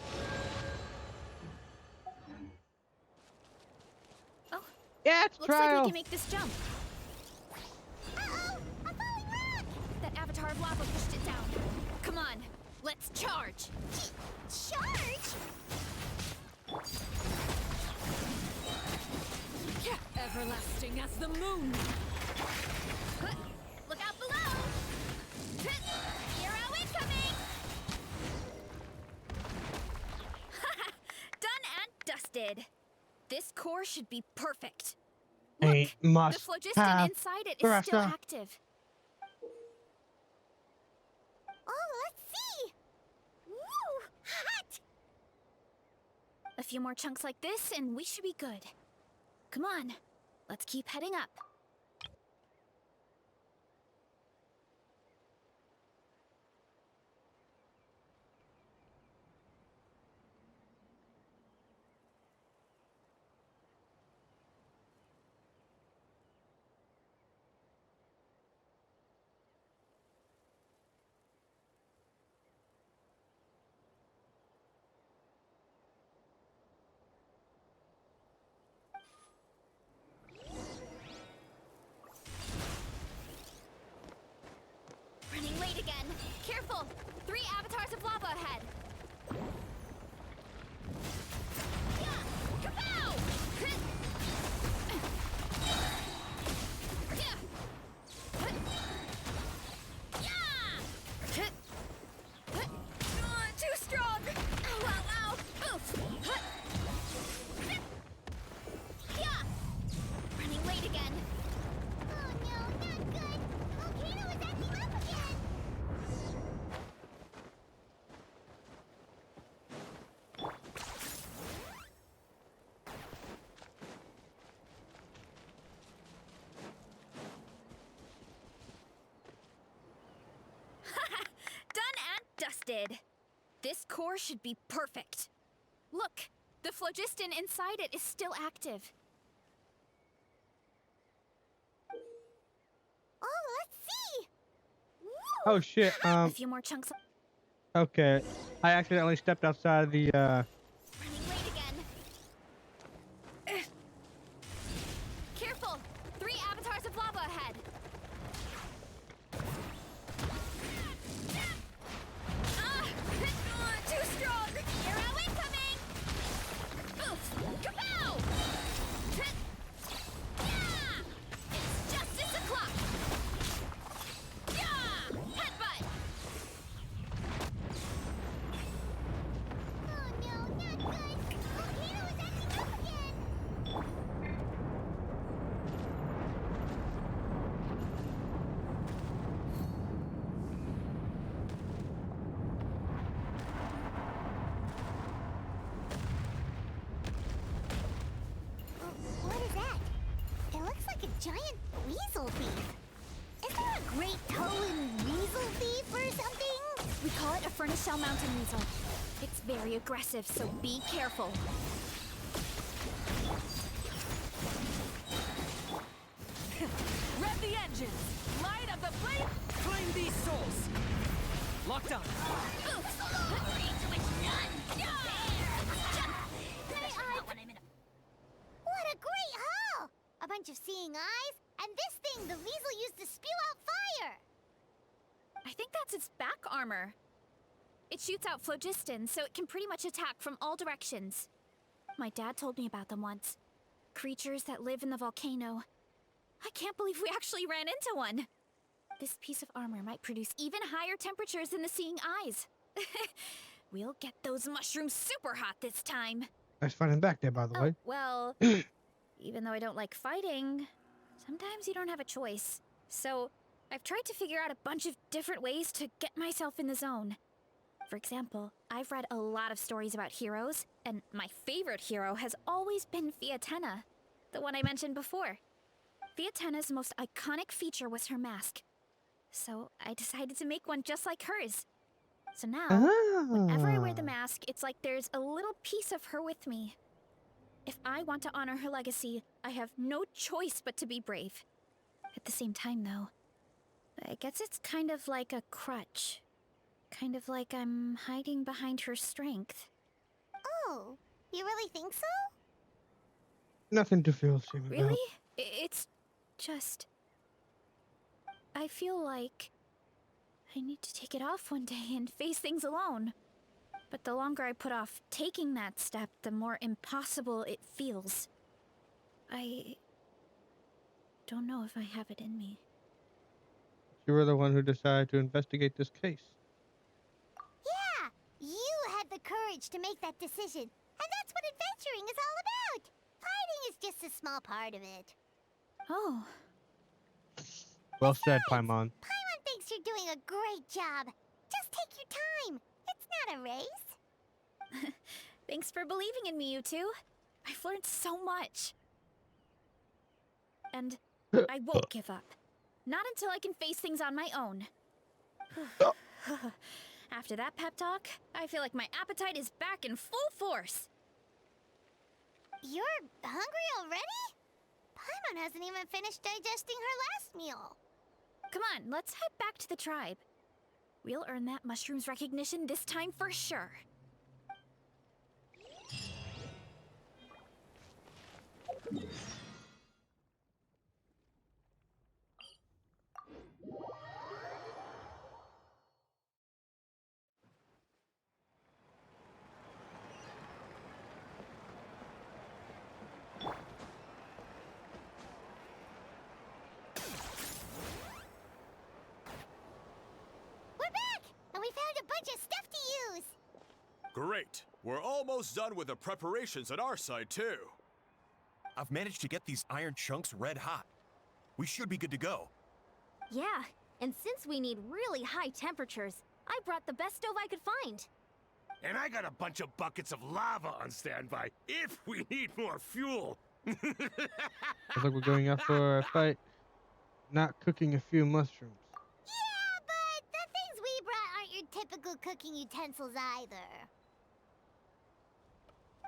Oh, Yeah, it's looks like we trial. can make this jump. Uh-oh! A falling rock! That avatar of lava pushed it down. Come on, let's charge. Charge? Everlasting as the moon. Look out below! Hero incoming! Done and dusted. This core should be perfect. A Look, must the phlogiston have inside it is still Varesa. active. Oh, let's see! Woo! Hot! A few more chunks like this and we should be good. Come on, let's keep heading up. Running late again. Careful! 3 avatars of lava ahead. Yeah! Kapow! Yeah! Too strong! Ow, ow, ow! Oof! Yeah! Running late again. Oh no, not good! The volcano is acting up again! Done and dusted. This core should be perfect. Look, the phlogiston inside it is still active. Oh, let's see! Woo! Oh shit. A few more chunks. Okay. I accidentally stepped outside of the Running late again. Careful! 3 avatars of lava ahead. Too strong! Hero incoming! Oof! Kapow! Yeah! It's justice o'clock! Yeah! Headbutt! Oh no, not good! The volcano is acting up again! What is that? It looks like a giant weasel thief. Is there a great toe-in weasel thief or something? We call it a furnace shell mountain weasel. It's very aggressive, so be careful. Rev the engines! Light up the flame! Claim these souls! Locked on. What a great haul! A bunch of seeing eyes, and this thing the weasel used to spew out fire! I think that's its back armor. It shoots out phlogiston, so it can pretty much attack from all directions. My dad told me about them once. Creatures that live in the volcano. I can't believe we actually ran into one. This piece of armor might produce even higher temperatures than the seeing eyes. We'll get those mushrooms super hot this time. Nice finding back there, by the way. Well, even though I don't like fighting, sometimes you don't have a choice. So, I've tried to figure out a bunch of different ways to get myself in the zone. For example, I've read a lot of stories about heroes, and my favorite hero has always been Fiatenna, the one I mentioned before. Fiatenna's most iconic feature was her mask, so I decided to make one just like hers. So now, whenever I wear the mask, it's like there's a little piece of her with me. If I want to honor her legacy, I have no choice but to be brave. At the same time, though, I guess it's kind of like a crutch. Kind of like I'm hiding behind her strength. Oh, you really think so? Nothing to feel ashamed about. Really? It's just... I feel like I need to take it off one day and face things alone. But the longer I put off taking that step, the more impossible it feels. I don't know if I have it in me. You were the one who decided to investigate this case. Yeah, you had the courage to make that decision. And that's what adventuring is all about. Fighting is just a small part of it. Oh, Well said, Paimon. Paimon thinks you're doing a great job. Just take your time. It's not a race. thanks for believing in me, you two. I've learned so much. And I won't give up. Not until I can face things on my own. After that pep talk, I feel like my appetite is back in full force. You're hungry already? Paimon hasn't even finished digesting her last meal. Come on, let's head back to the tribe. We'll earn that mushroom's recognition this time for sure. We're back! And we found a bunch of stuff to use! Great. We're almost done with the preparations on our side, too. I've managed to get these iron chunks red hot. We should be good to go. Yeah, and since we need really high temperatures, I brought the best stove I could find. And I got a bunch of buckets of lava on standby if we need more fuel. Looks like we're going out for a fight. Not cooking a few mushrooms. Yeah, but the things we brought aren't your typical cooking utensils either.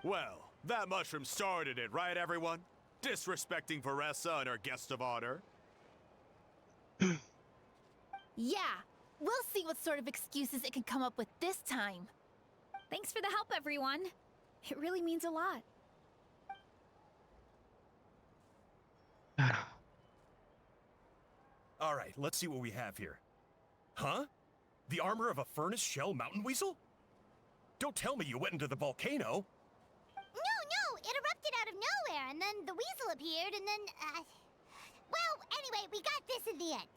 Well, that mushroom started it, right, everyone? Disrespecting Varesa and our guest of honor. Yeah, we'll see what sort of excuses it can come up with this time. Thanks for the help, everyone. It really means a lot. All right, let's see what we have here. Huh? The armor of a furnace shell mountain weasel? Don't tell me you went into the volcano. No, it erupted out of nowhere, and then the weasel appeared, and then, well, anyway, we got this in the end.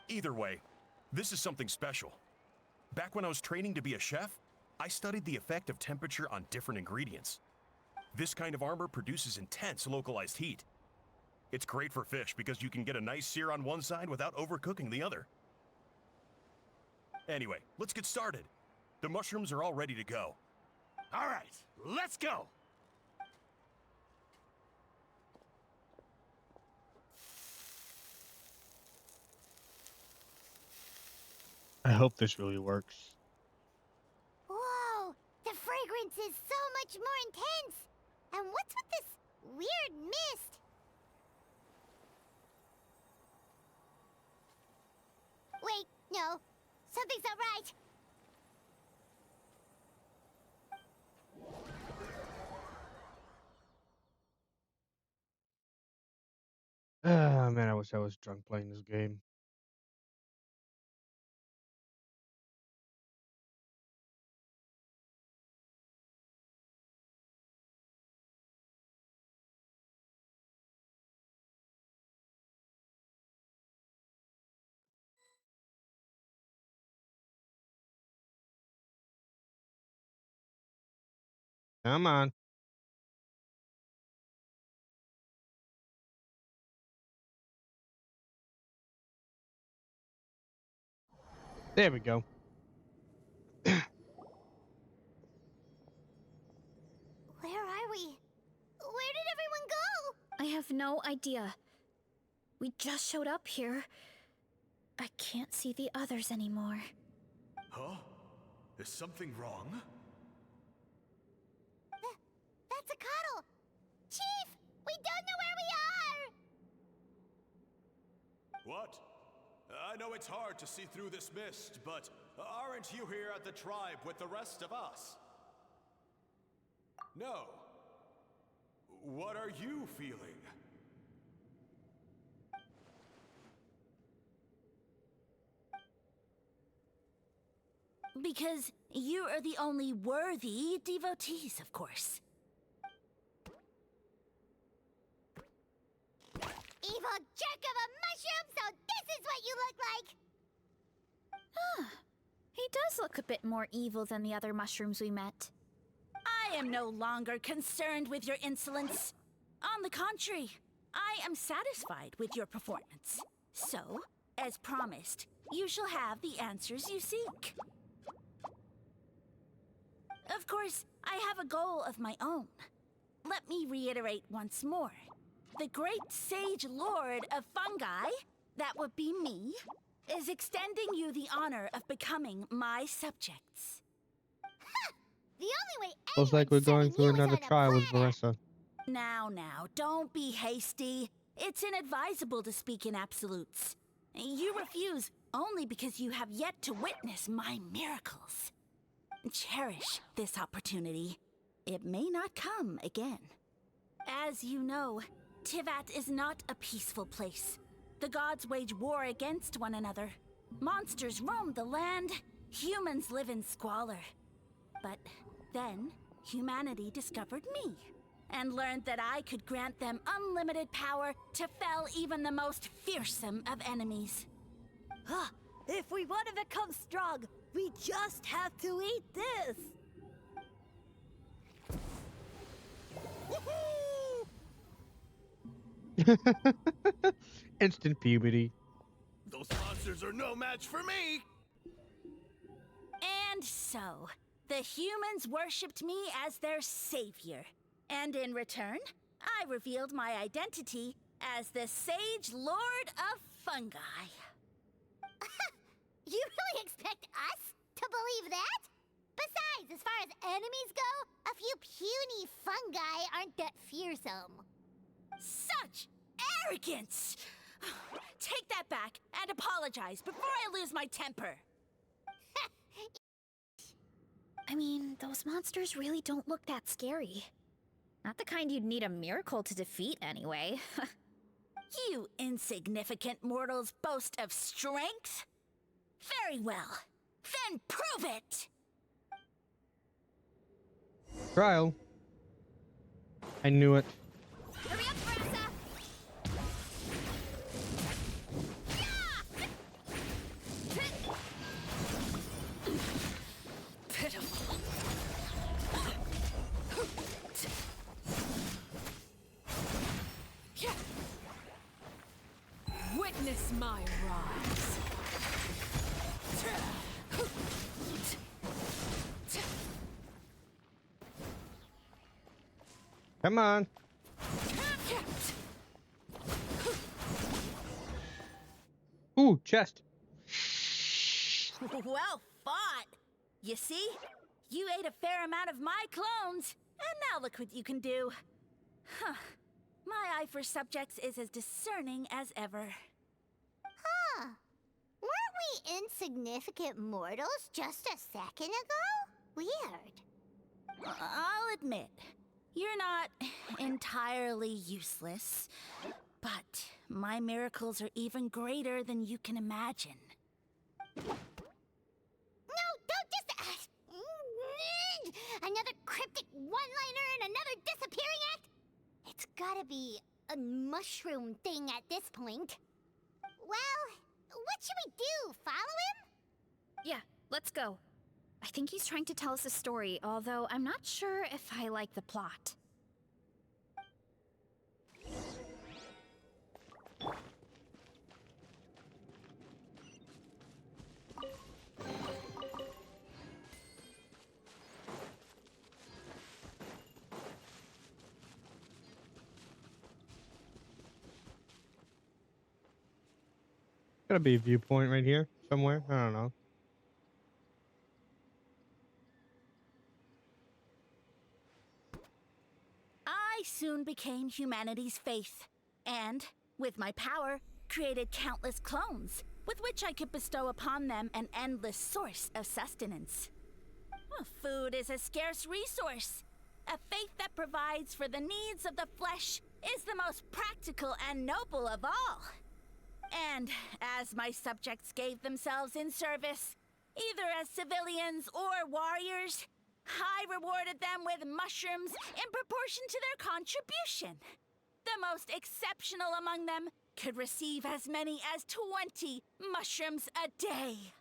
Either way, this is something special. Back when I was training to be a chef, I studied the effect of temperature on different ingredients. This kind of armor produces intense localized heat. It's great for fish because you can get a nice sear on one side without overcooking the other. Anyway, let's get started. The mushrooms are all ready to go. All right, let's go. I hope this really works. Whoa, the fragrance is so much more intense. And what's with this weird mist? Wait, no, something's not right. Ah, man, I wish I was drunk playing this game. Come on. There we go. Where are we? Where did everyone go? I have no idea. We just showed up here. I can't see the others anymore. Huh? Is something wrong? That's a cuddle. Chief, we don't know where we are. What? I know it's hard to see through this mist, but aren't you here at the tribe with the rest of us? No. What are you feeling? Because you are the only worthy devotees, of course. Evil jerk of a mushroom, so this is what you look like! He does look a bit more evil than the other mushrooms we met. I am no longer concerned with your insolence. On the contrary, I am satisfied with your performance. So, as promised, you shall have the answers you seek. Of course, I have a goal of my own. Let me reiterate once more. The great sage lord of fungi, that would be me, is extending you the honor of becoming my subjects. The only way Looks like we're going anyone's through serving you another is on a trial with platter. Varesa. Now, don't be hasty. It's inadvisable to speak in absolutes. You refuse only because you have yet to witness my miracles. Cherish this opportunity. It may not come again. As you know, Tivat is not a peaceful place. The gods wage war against one another. Monsters roam the land. Humans live in squalor. But then, humanity discovered me, and learned that I could grant them unlimited power to fell even the most fearsome of enemies. If we want to become strong, we just have to eat this. Instant puberty. Those monsters are no match for me! And so, the humans worshipped me as their savior. And in return, I revealed my identity as the Sage Lord of Fungi. You really expect us to believe that? Besides, as far as enemies go, a few puny fungi aren't that fearsome. Such arrogance! Take that back and apologize before I lose my temper. I mean, those monsters really don't look that scary. Not the kind you'd need a miracle to defeat, anyway. You insignificant mortals boast of strength? Very well. Then prove it! Trial. I knew it. Hurry up, Varesa! Pitiful. Witness my rise. Come on. Ooh, chest. Well fought! You see? You ate a fair amount of my clones, and now look what you can do. Huh. My eye for subjects is as discerning as ever. Huh. Weren't we insignificant mortals just a second ago? Weird. I'll admit, you're not entirely useless, but my miracles are even greater than you can imagine. No, don't just... another cryptic one-liner and another disappearing act? It's gotta be a mushroom thing at this point. Well, what should we do? Follow him? Yeah, let's go. I think he's trying to tell us a story, although I'm not sure if I like the plot. Gotta be a viewpoint right here somewhere. I don't know. I soon became humanity's faith, and, with my power, created countless clones, with which I could bestow upon them an endless source of sustenance. Well, food is a scarce resource. A faith that provides for the needs of the flesh is the most practical and noble of all. And as my subjects gave themselves in service, either as civilians or warriors, I rewarded them with mushrooms in proportion to their contribution. The most exceptional among them could receive as many as 20 mushrooms a day.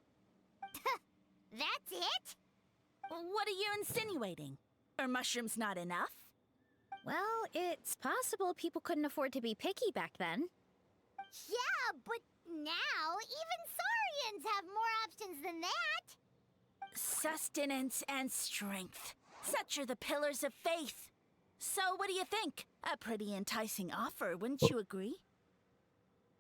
That's it? What are you insinuating? Are mushrooms not enough? Well, it's possible people couldn't afford to be picky back then. Yeah, but now even Saurians have more options than that. Sustenance and strength. Such are the pillars of faith. So what do you think? A pretty enticing offer, wouldn't you agree?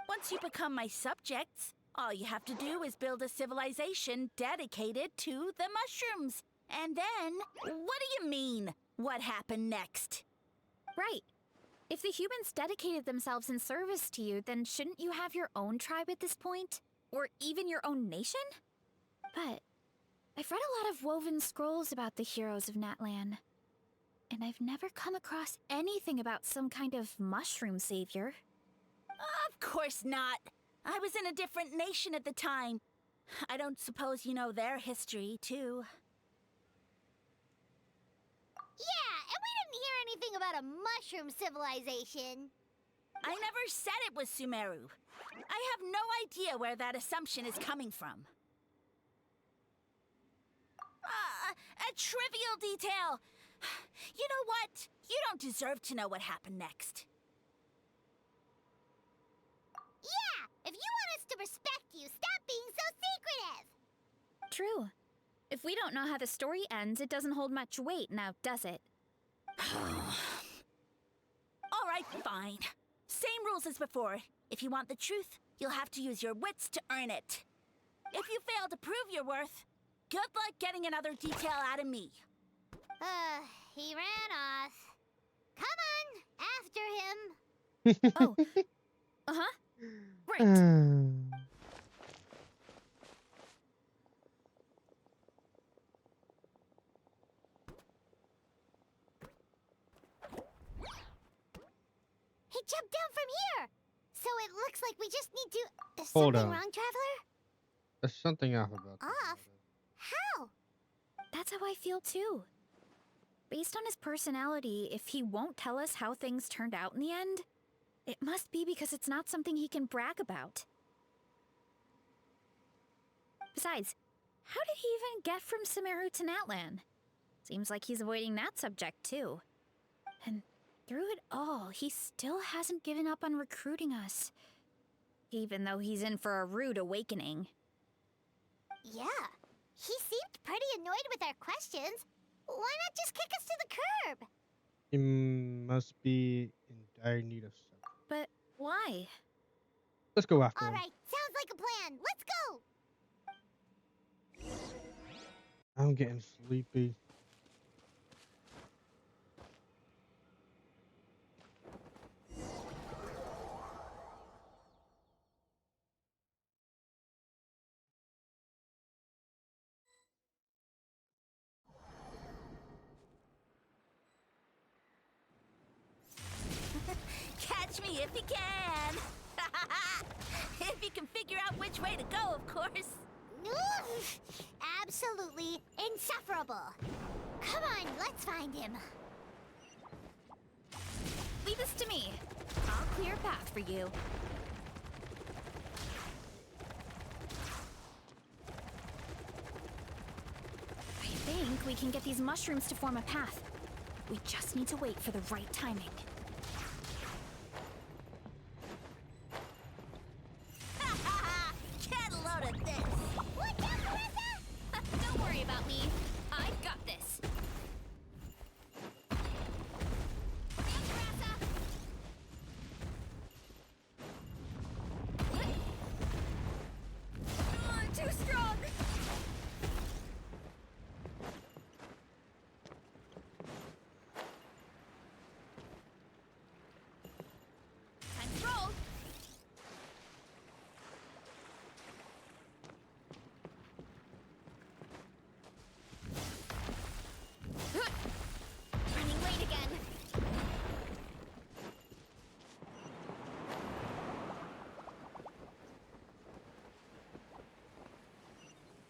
Once you become my subjects, all you have to do is build a civilization dedicated to the mushrooms. And then, what do you mean? What happened next? Right. If the humans dedicated themselves in service to you, then shouldn't you have your own tribe at this point? Or even your own nation? But I've read a lot of woven scrolls about the heroes of Natlan, and I've never come across anything about some kind of mushroom savior. Of course not. I was in a different nation at the time. I don't suppose you know their history, too. Yeah, and we didn't hear anything about a mushroom civilization. I never said it was Sumeru. I have no idea where that assumption is coming from. A trivial detail. You know what? You don't deserve to know what happened next. Yeah, if you want us to respect you, stop being so secretive. True. If we don't know how the story ends, it doesn't hold much weight now, does it? All right, fine. Same rules as before. If you want the truth, you'll have to use your wits to earn it. If you fail to prove your worth, good luck getting another detail out of me. He ran off. Come on, after him. Oh. Uh-huh. Right. He jumped down from here. So it looks like we just need to... Is Hold something on. wrong, Traveler? There's something off about this. Off? How? That's how I feel too. Based on his personality, if he won't tell us how things turned out in the end, it must be because it's not something he can brag about. Besides, how did he even get from Sumeru to Natlan? Seems like he's avoiding that subject too. And through it all, he still hasn't given up on recruiting us. Even though he's in for a rude awakening. Yeah. He seemed pretty annoyed with our questions. Why not just kick us to the curb? He must be in dire need of something. But why? Let's go after All him. right, sounds like a plan. Let's go. I'm getting sleepy. Catch me if you can! If you can figure out which way to go, of course. Absolutely insufferable. Come on, let's find him. Leave this to me. I'll clear a path for you. I think we can get these mushrooms to form a path. We just need to wait for the right timing. Get a load of this! Watch out, Varesa! Don't worry about me. I've got this. Thanks, Varesa.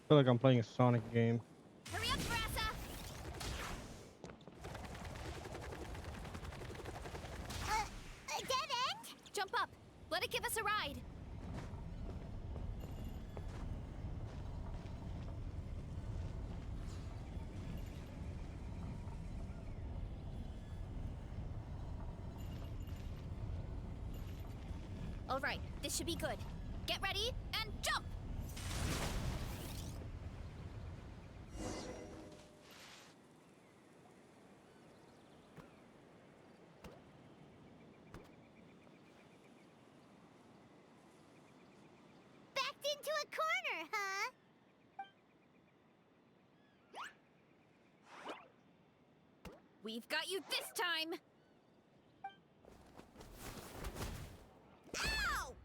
feel like I'm playing a Sonic game. Hurry up, Varesa! A dead end? Jump up. Let it give us a ride. All right, this should be good. Get ready and jump! Backed into a corner, huh? We've got you this time! Ow!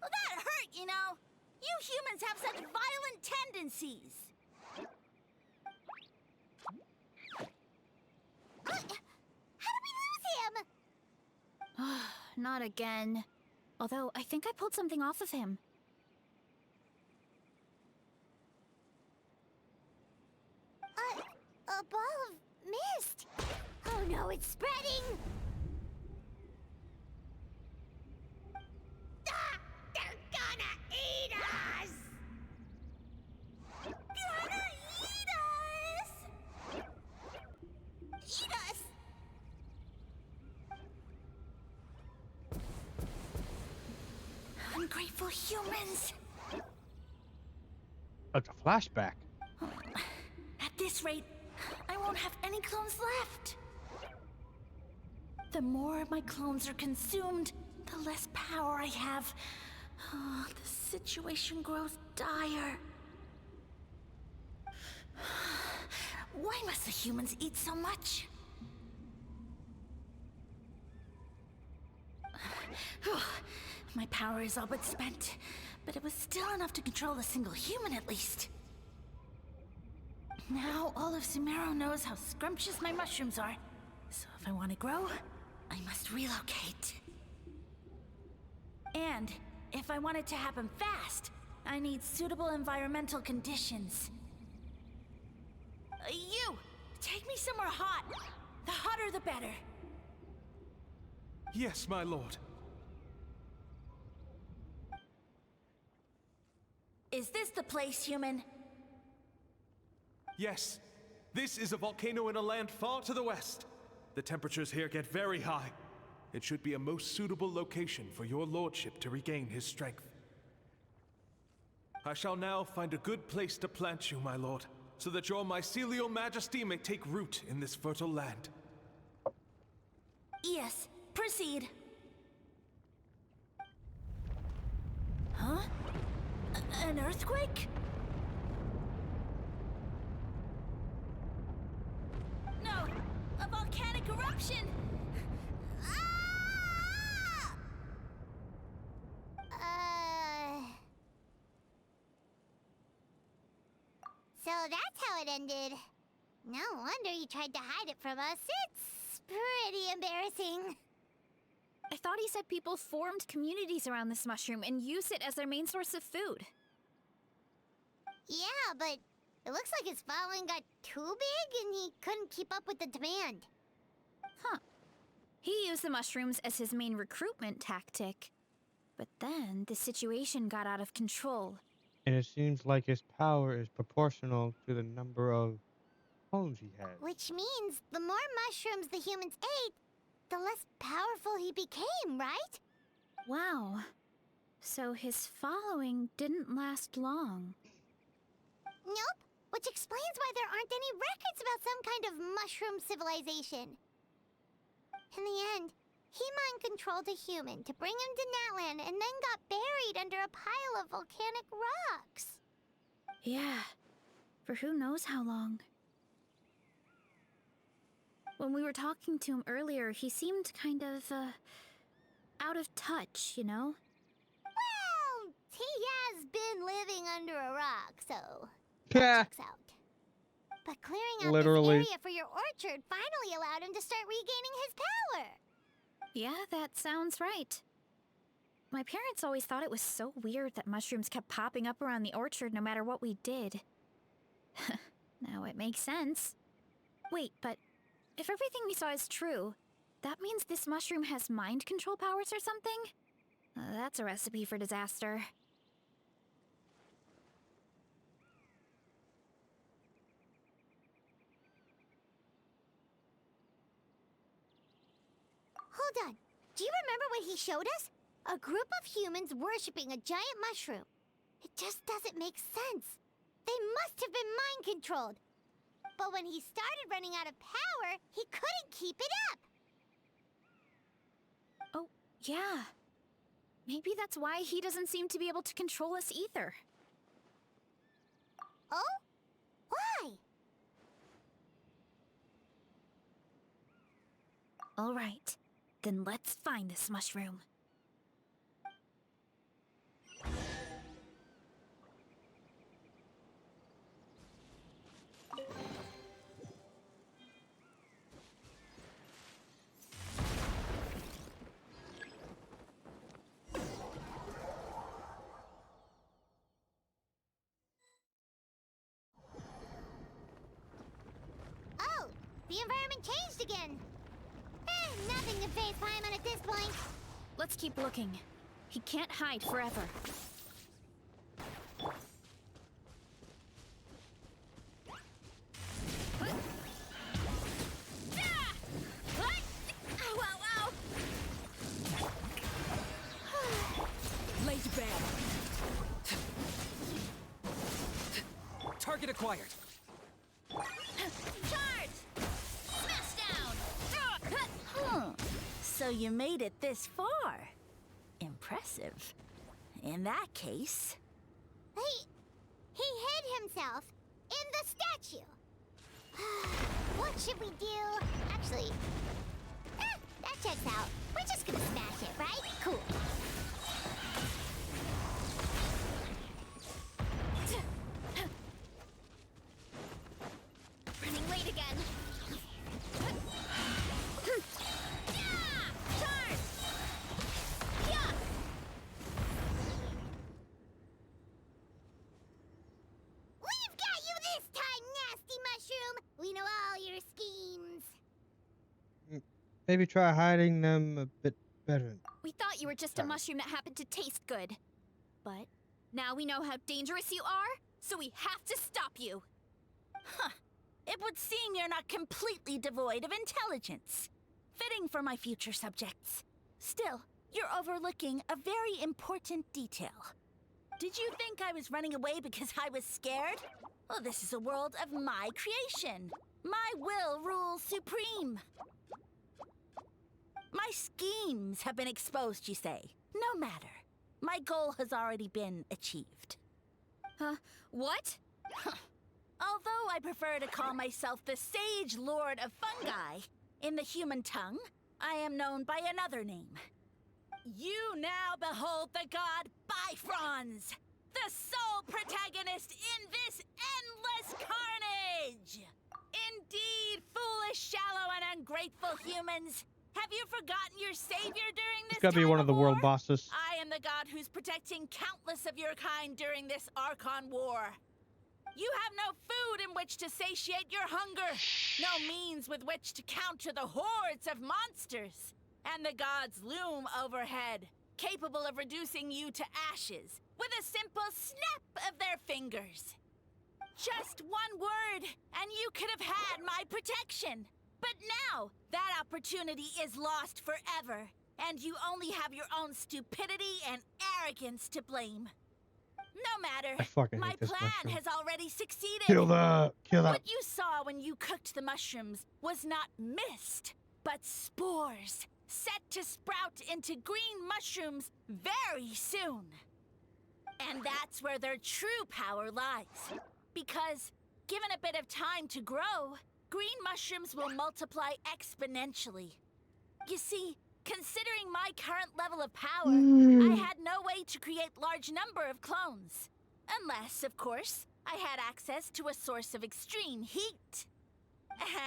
Well, that hurt, you know. You humans have such violent tendencies. How did we lose him? Not again. Although, I think I pulled something off of him. A ball of mist. Oh no, it's spreading. Ah, they're gonna eat us. Gonna eat us. Eat us. Ungrateful humans. That's a flashback. At this rate, I won't have any clones left. The more my clones are consumed, the less power I have. Oh, the situation grows dire. Why must the humans eat so much? My power is all but spent, but it was still enough to control a single human at least. Now all of Sumeru knows how scrumptious my mushrooms are. So if I want to grow, I must relocate. And if I want it to happen fast, I need suitable environmental conditions. You! Take me somewhere hot. The hotter the better. Yes, my lord. Is this the place, human? Yes. This is a volcano in a land far to the west. The temperatures here get very high. It should be a most suitable location for your lordship to regain his strength. I shall now find a good place to plant you, my lord, so that your mycelial majesty may take root in this fertile land. Yes, proceed. Huh? An earthquake? No! A volcanic eruption! Ah! So that's how it ended. No wonder you tried to hide it from us. It's pretty embarrassing. I thought he said people formed communities around this mushroom and used it as their main source of food. Yeah, but it looks like his following got too big and he couldn't keep up with the demand. Huh. He used the mushrooms as his main recruitment tactic. But then the situation got out of control. And it seems like his power is proportional to the number of clones he has. Which means the more mushrooms the humans ate, the less powerful he became, right? Wow. So his following didn't last long. Nope, which explains why there aren't any records about some kind of mushroom civilization. In the end, he mind-controlled a human to bring him to Natlan and then got buried under a pile of volcanic rocks. Yeah, for who knows how long. When we were talking to him earlier, he seemed kind of, out of touch, you know? Well, he has been living under a rock, so Yeah. checks out. But clearing out Literally. this area for your orchard finally allowed him to start regaining his power. Yeah, that sounds right. My parents always thought it was so weird that mushrooms kept popping up around the orchard no matter what we did. Now it makes sense. Wait, but if everything we saw is true, that means this mushroom has mind control powers or something? That's a recipe for disaster. Hold on. Do you remember what he showed us? A group of humans worshipping a giant mushroom. It just doesn't make sense. They must have been mind controlled. But when he started running out of power, he couldn't keep it up. Oh, yeah. Maybe that's why he doesn't seem to be able to control us either. Oh? Why? All right, then let's find this mushroom. Oh, the environment changed again. Nothing can phase Paimon at this point. Let's keep looking. He can't hide forever. Laser bam. Target acquired. Charge! Smash down! So you made it this far. Impressive. In that case... He hid himself in the statue. What should we do? Actually, that checks out. We're just gonna smash it, right? Cool. Running late again. We've got you this time, nasty mushroom. We know all your schemes. Maybe try hiding them a bit better. We thought you were just a mushroom that happened to taste good. But now we know how dangerous you are, so we have to stop you. Huh. It would seem you're not completely devoid of intelligence. Fitting for my future subjects. Still, you're overlooking a very important detail. Did you think I was running away because I was scared? Well, this is a world of my creation. My will rules supreme. My schemes have been exposed, you say. No matter. My goal has already been achieved. What? Although I prefer to call myself the Sage Lord of Fungi, in the human tongue, I am known by another name. You now behold the god Bifrons, the sole protagonist in this endless carnage! Indeed, foolish, shallow, and ungrateful humans! Have you forgotten your savior during this It's gotta be time one of the world war? bosses. I am the god who's protecting countless of your kind during this Archon war. You have no food in which to satiate your hunger, no means with which to counter the hordes of monsters. And the gods loom overhead, capable of reducing you to ashes with a simple snap of their fingers. Just one word, and you could have had my protection. But now, that opportunity is lost forever, and you only have your own stupidity and arrogance to blame. No matter, I fucking my hate this plan mushroom. has already succeeded. Kill that! Kill that! What you saw when you cooked the mushrooms was not mist, but spores, set to sprout into green mushrooms very soon. And that's where their true power lies. Because, given a bit of time to grow, green mushrooms will multiply exponentially. You see, considering my current level of power, I had no way to create large number of clones. Unless, of course, I had access to a source of extreme heat.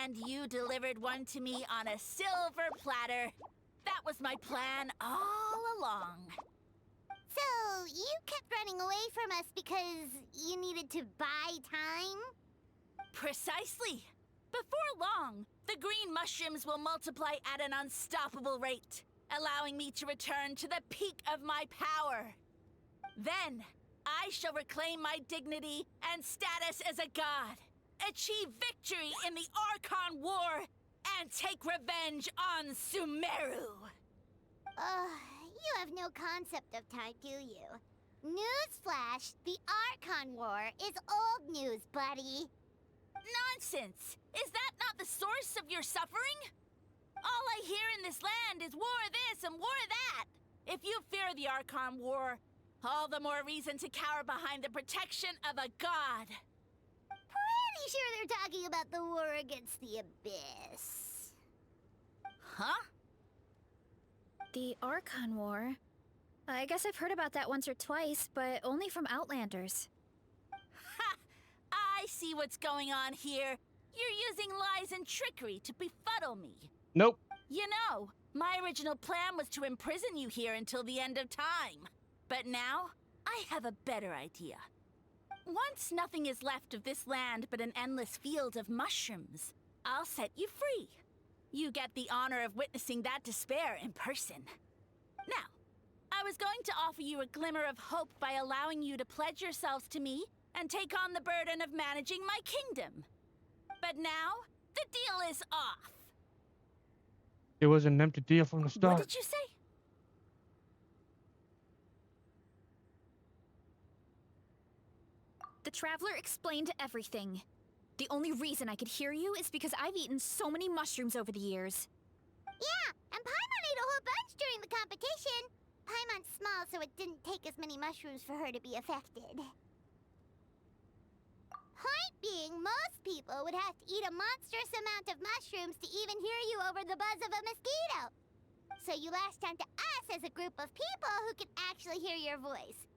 And you delivered one to me on a silver platter. That was my plan all along. So, you kept running away from us because you needed to buy time? Precisely. Before long, the green mushrooms will multiply at an unstoppable rate, allowing me to return to the peak of my power. Then, I shall reclaim my dignity and status as a god, achieve victory in the Archon War, and take revenge on Sumeru. You have no concept of time, do you? Newsflash, the Archon War is old news, buddy. Nonsense! Is that not the source of your suffering? All I hear in this land is war this and war that. If you fear the Archon War, all the more reason to cower behind the protection of a god. Pretty sure they're talking about the war against the Abyss. Huh? The Archon War? I guess I've heard about that once or twice, but only from Outlanders. Ha! I see what's going on here. You're using lies and trickery to befuddle me. Nope. You know, my original plan was to imprison you here until the end of time. But now, I have a better idea. Once nothing is left of this land but an endless field of mushrooms, I'll set you free. You get the honor of witnessing that despair in person. Now, I was going to offer you a glimmer of hope by allowing you to pledge yourselves to me and take on the burden of managing my kingdom. But now, the deal is off. It was an empty deal from the start. What did you say? The Traveler explained everything. The only reason I could hear you is because I've eaten so many mushrooms over the years. Yeah, and Paimon ate a whole bunch during the competition. Paimon's small, so it didn't take as many mushrooms for her to be affected. Point being, most people would have to eat a monstrous amount of mushrooms to even hear you over the buzz of a mosquito. So you latched onto us as a group of people who can actually hear your voice.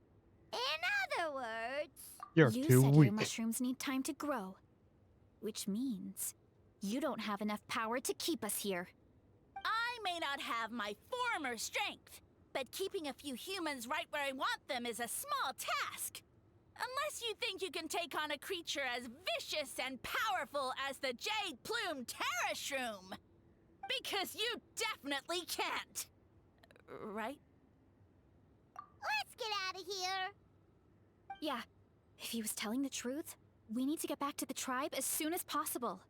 In other words... You're You too said weak. your mushrooms need time to grow. Which means you don't have enough power to keep us here. I may not have my former strength, but keeping a few humans right where I want them is a small task. Unless you think you can take on a creature as vicious and powerful as the Jade-Plume Terrashroom. Because you definitely can't. Right? Let's get out of here. Yeah, if he was telling the truth, we need to get back to the tribe as soon as possible.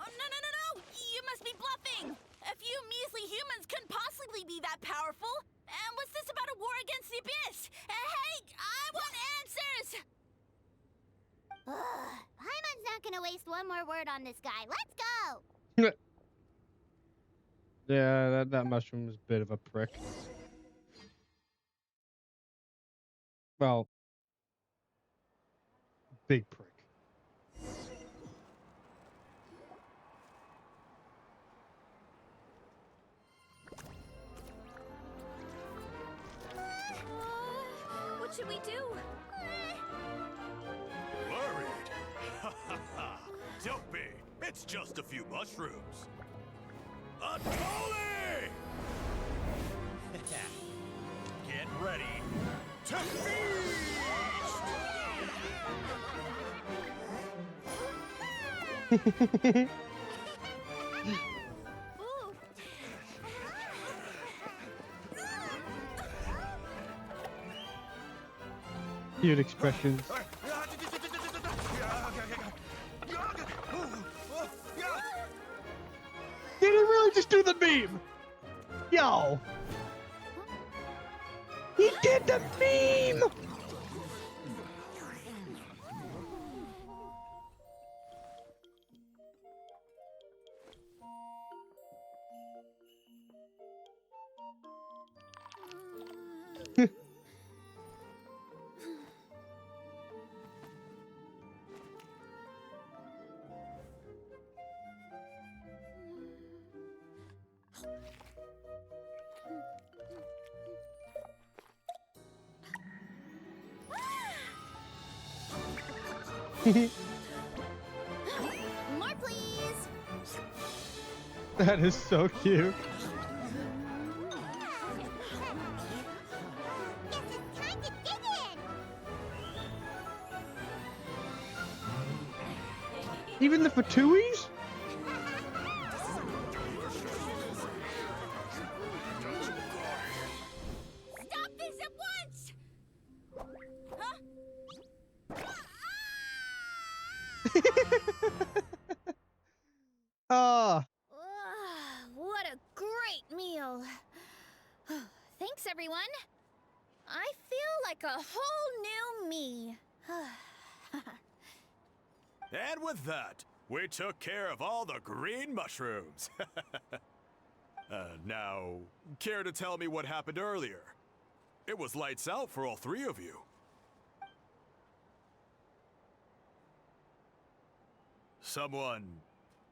Oh, no! You must be bluffing! A few measly humans couldn't possibly be that powerful! And what's this about a war against the Abyss? Hey, I want answers! Paimon's not gonna waste one more word on this guy. Let's go! Yeah, that mushroom is a bit of a prick. Well, big prick. What should we do? Worried? Ha ha ha! Don't be. It's just a few mushrooms. Unholy! Get ready to feast! Cute expressions. Did he really just do the beam? Yo! He did the beam! More, please! That is so cute. Even the Fatuis? Stop this at once! Huh? Ah, What a great meal. Thanks, everyone. I feel like a whole new me. And with that, we took care of all the green mushrooms. Now, care to tell me what happened earlier? It was lights out for all three of you. Someone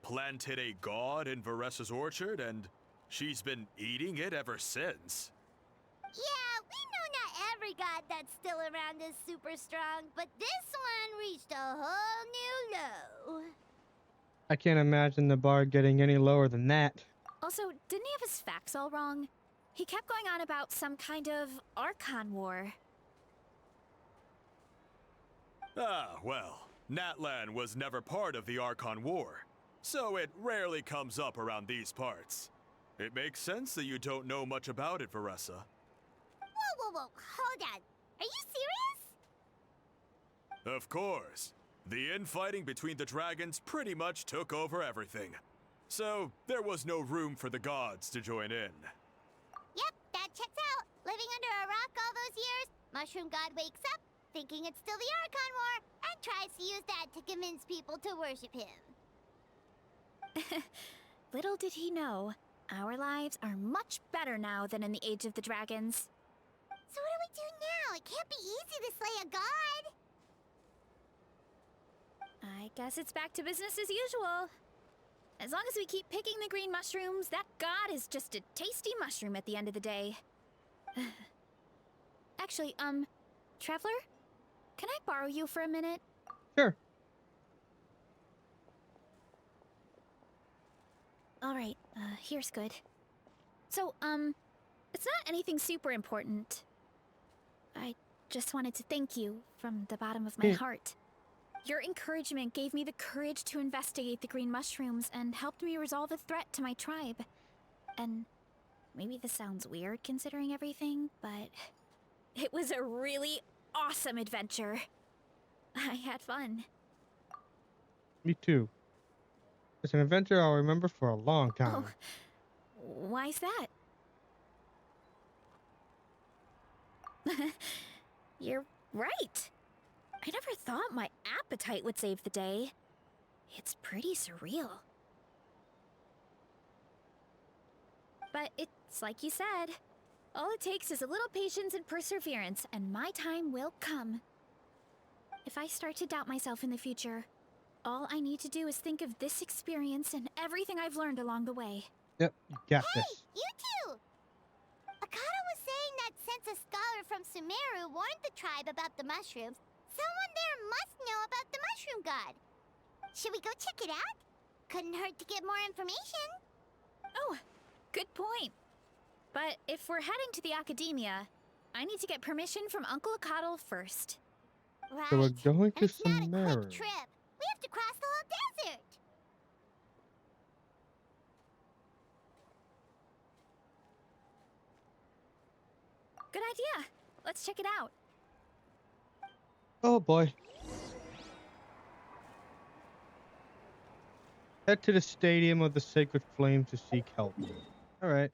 planted a god in Varesa's orchard, and she's been eating it ever since. Yeah, we know not every god that's still around is super strong, but this one reached a whole new low. I can't imagine the bar getting any lower than that. Also, didn't he have his facts all wrong? He kept going on about some kind of Archon war. Ah, well, Natlan was never part of the Archon War, so it rarely comes up around these parts. It makes sense that you don't know much about it, Varesa. Whoa, hold on. Are you serious? Of course. The infighting between the dragons pretty much took over everything. So, there was no room for the gods to join in. Yep, that checks out. Living under a rock all those years, Mushroom God wakes up, thinking it's still the Archon War, and tries to use that to convince people to worship him. Little did he know, our lives are much better now than in the Age of the Dragons. So what do we do now? It can't be easy to slay a god. I guess it's back to business as usual. As long as we keep picking the green mushrooms, that god is just a tasty mushroom at the end of the day. Actually, Traveler? Can I borrow you for a minute? Sure. Alright, here's good. So, it's not anything super important. I just wanted to thank you from the bottom of my heart. Your encouragement gave me the courage to investigate the green mushrooms and helped me resolve a threat to my tribe. And maybe this sounds weird considering everything, but it was a really awesome adventure. I had fun. Me too. It's an adventure I'll remember for a long time. Oh, why's that? You're right. I never thought my appetite would save the day. It's pretty surreal. But it's like you said. All it takes is a little patience and perseverance, and my time will come. If I start to doubt myself in the future, all I need to do is think of this experience and everything I've learned along the way. Yep, you got this. You too! Akata was saying that since a scholar from Sumeru warned the tribe about the mushrooms, someone there must know about the mushroom god. Should we go check it out? Couldn't hurt to get more information. Oh, good point. But if we're heading to the academia, I need to get permission from Uncle Akatl first. Right. So we're going to It's not a Sumeru. quick trip. We have to cross the whole desert. Good idea. Let's check it out. Oh boy. Head to the Stadium of the Sacred Flame to seek help. Alright.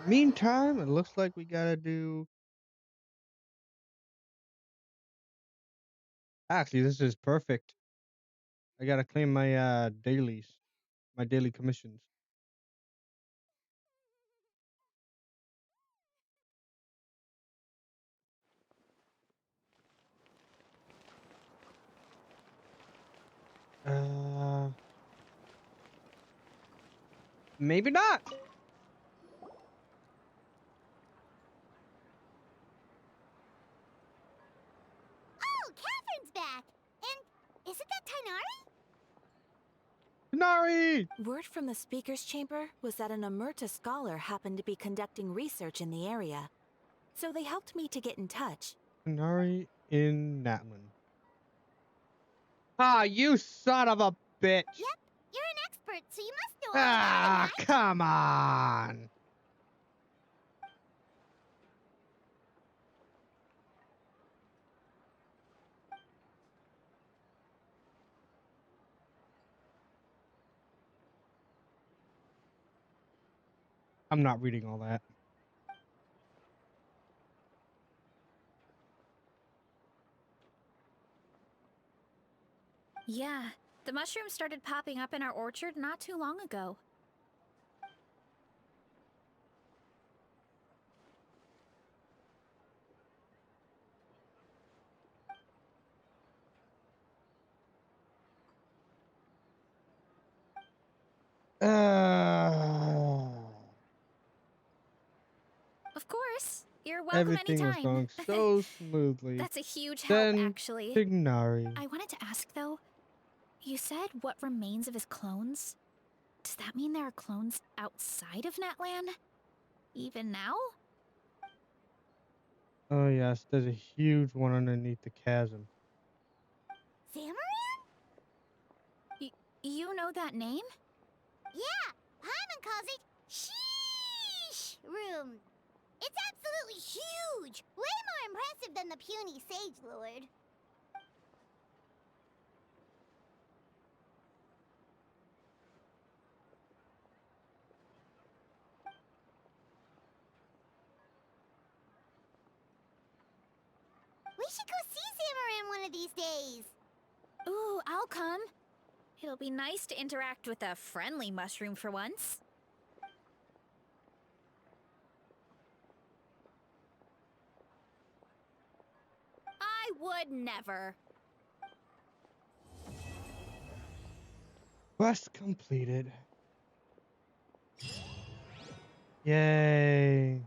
Meantime, it looks like we gotta do... Actually, this is perfect. I gotta claim my dailies. My daily commissions. Maybe not. Oh, Catherine's back. And isn't that Tainari? Nari! Word from the speaker's chamber was that an Emerta scholar happened to be conducting research in the area. So they helped me to get in touch. Nari in Natlan. Ah, you son of a bitch! Yep, you're an expert, so you must know all Ah, about it, right? come on! I'm not reading all that. Yeah, the mushrooms started popping up in our orchard not too long ago. Of course, you're welcome Everything was anytime. going so smoothly. That's a huge help, Then actually. Tignari. I wanted to ask, though, you said what remains of his clones? Does that mean there are clones outside of Natlan? Even now? Oh yes, there's a huge one underneath the chasm. Zamarin? You know that name? Yeah, Hyman calls it Sheesh Room. It's absolutely huge! Way more impressive than the puny Sage Lord. We should go see Zamarin one of these days. Ooh, I'll come. It'll be nice to interact with a friendly mushroom for once. I would never. Quest completed. Yay.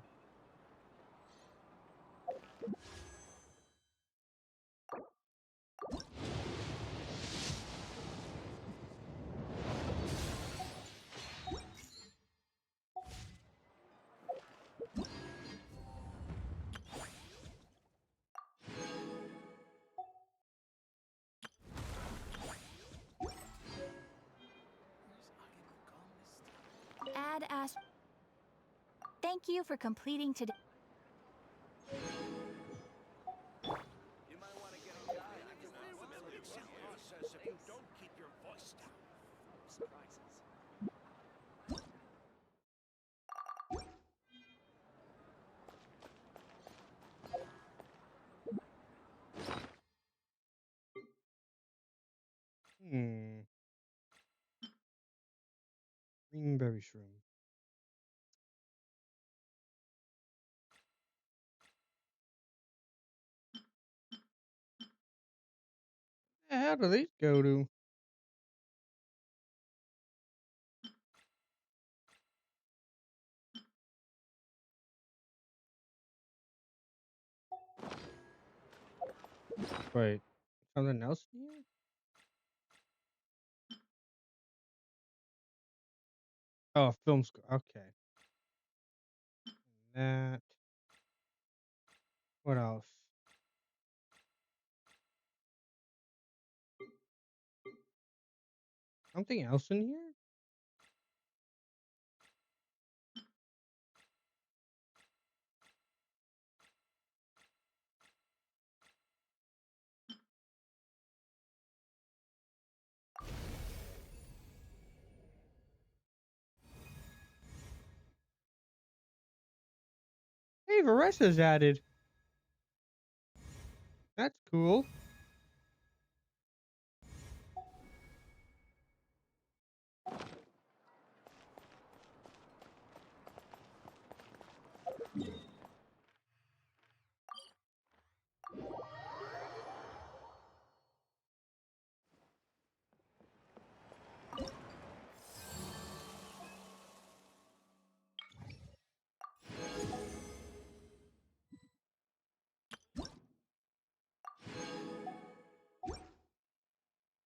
Add as. Thank you for completing today. You might want to get a guy who can possibility process if you don't keep your voice down. Surprises. Greenberry shroom. How do these go to? Wait, something else in here? Oh, film score. Okay. That. What else? Something else in here? Hey, Varesa's added. That's cool.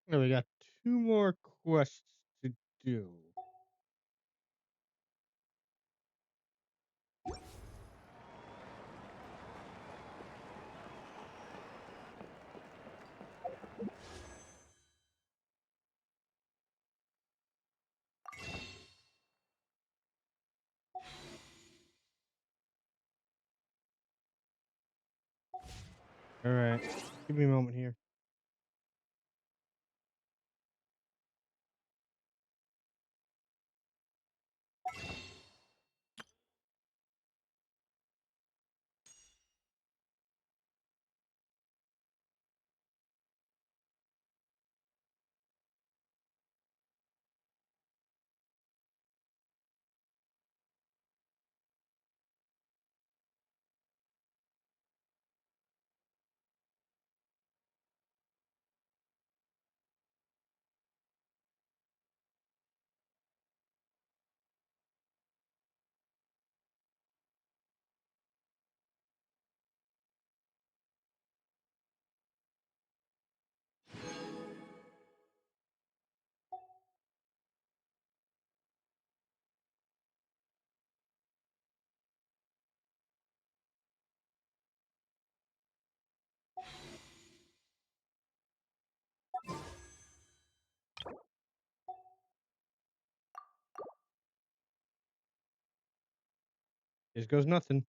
Now we got 2 more quests to do. All right. Give me a moment here. This goes nothing.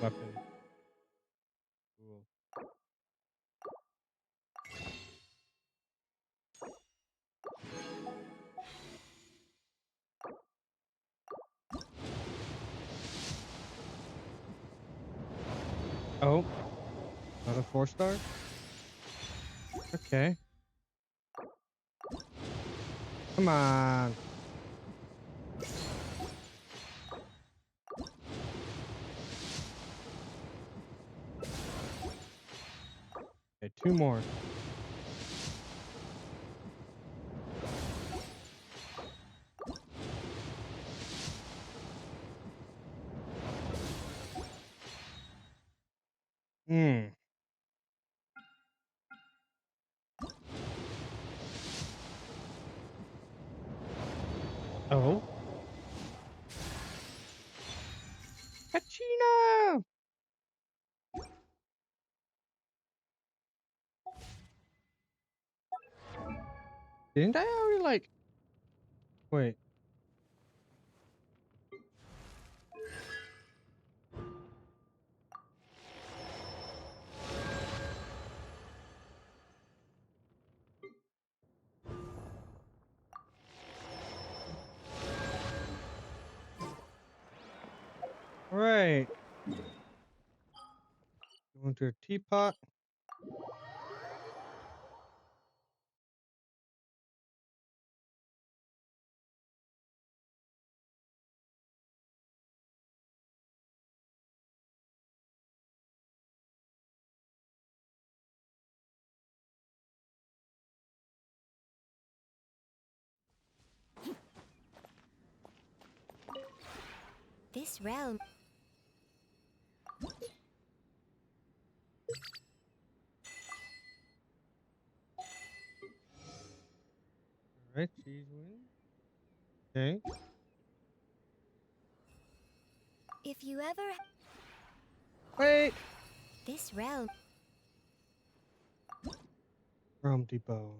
Weapon. Cool. Oh, another 4-star? Okay. Come on. Okay, 2 more. Hmm. Oh. Pacino! Didn't I already like... Wait. Alright. Go into a teapot. This realm. Alright, cheese win. Okay. If you ever. Wait! This realm. Rum Depot.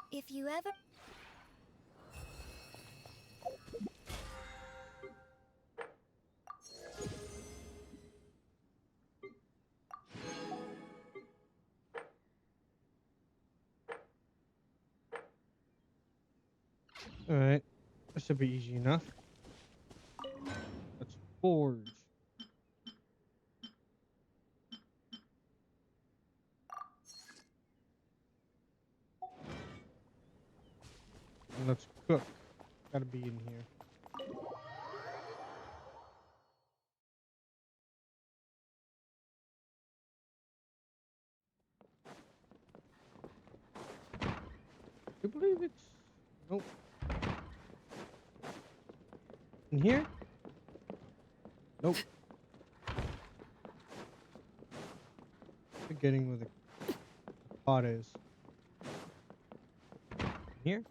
If you ever. Alright. That should be easy enough. Let's forge. And let's cook. Gotta be in here. I believe it's Nope. In here? Nope. Forgetting where the pot is. In here?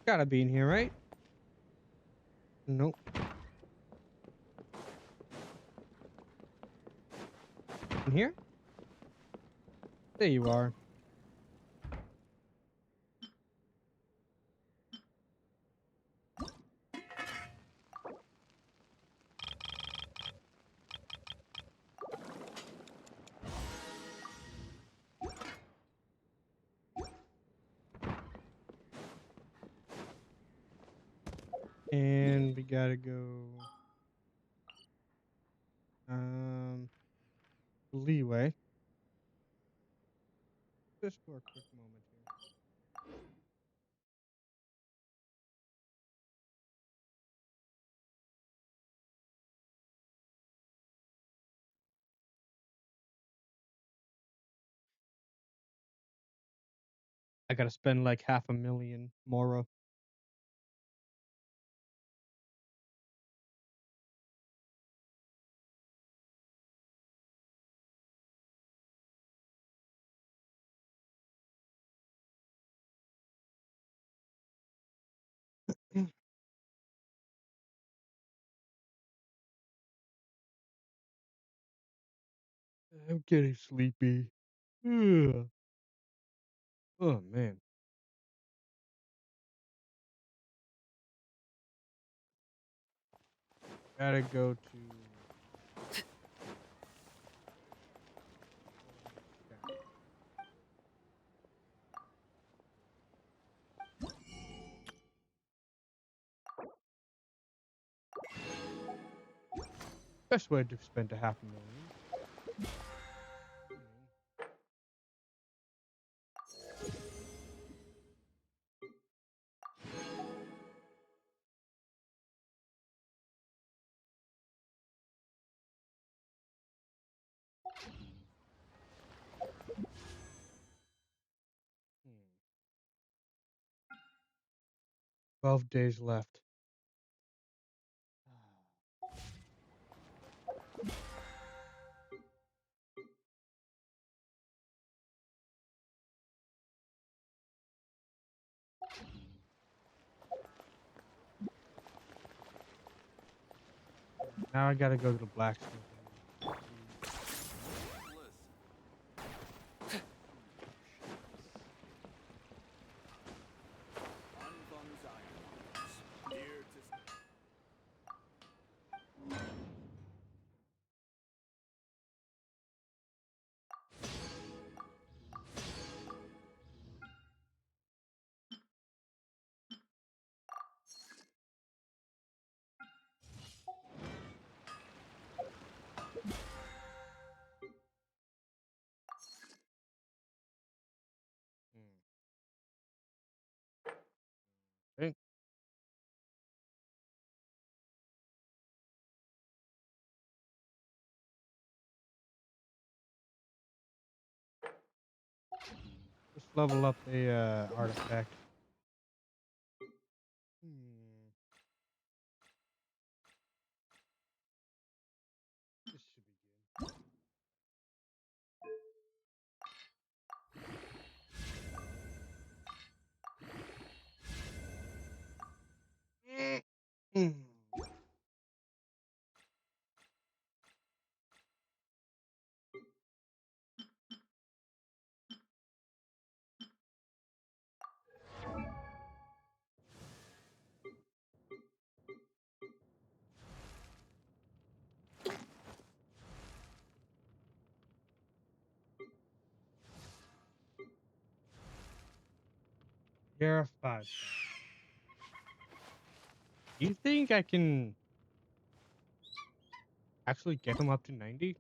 Gotta be in here, right? Nope. In here? There you are. And we gotta go leeway. Just for a quick moment here. I gotta spend like 500,000 Moro. I'm getting sleepy. Ugh. Oh man. Gotta go to best way to spend a 500,000. Hmm. 12 days left. Now I gotta go to the blacksmith. Okay. Let's level up a artifact. This should be good. You're a 5. Do you think I can actually get him up to 90?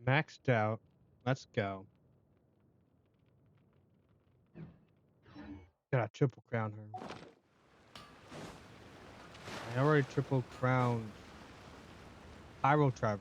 Maxed out. Let's go. Gotta triple crown her. I already triple crowned Pyro Travel.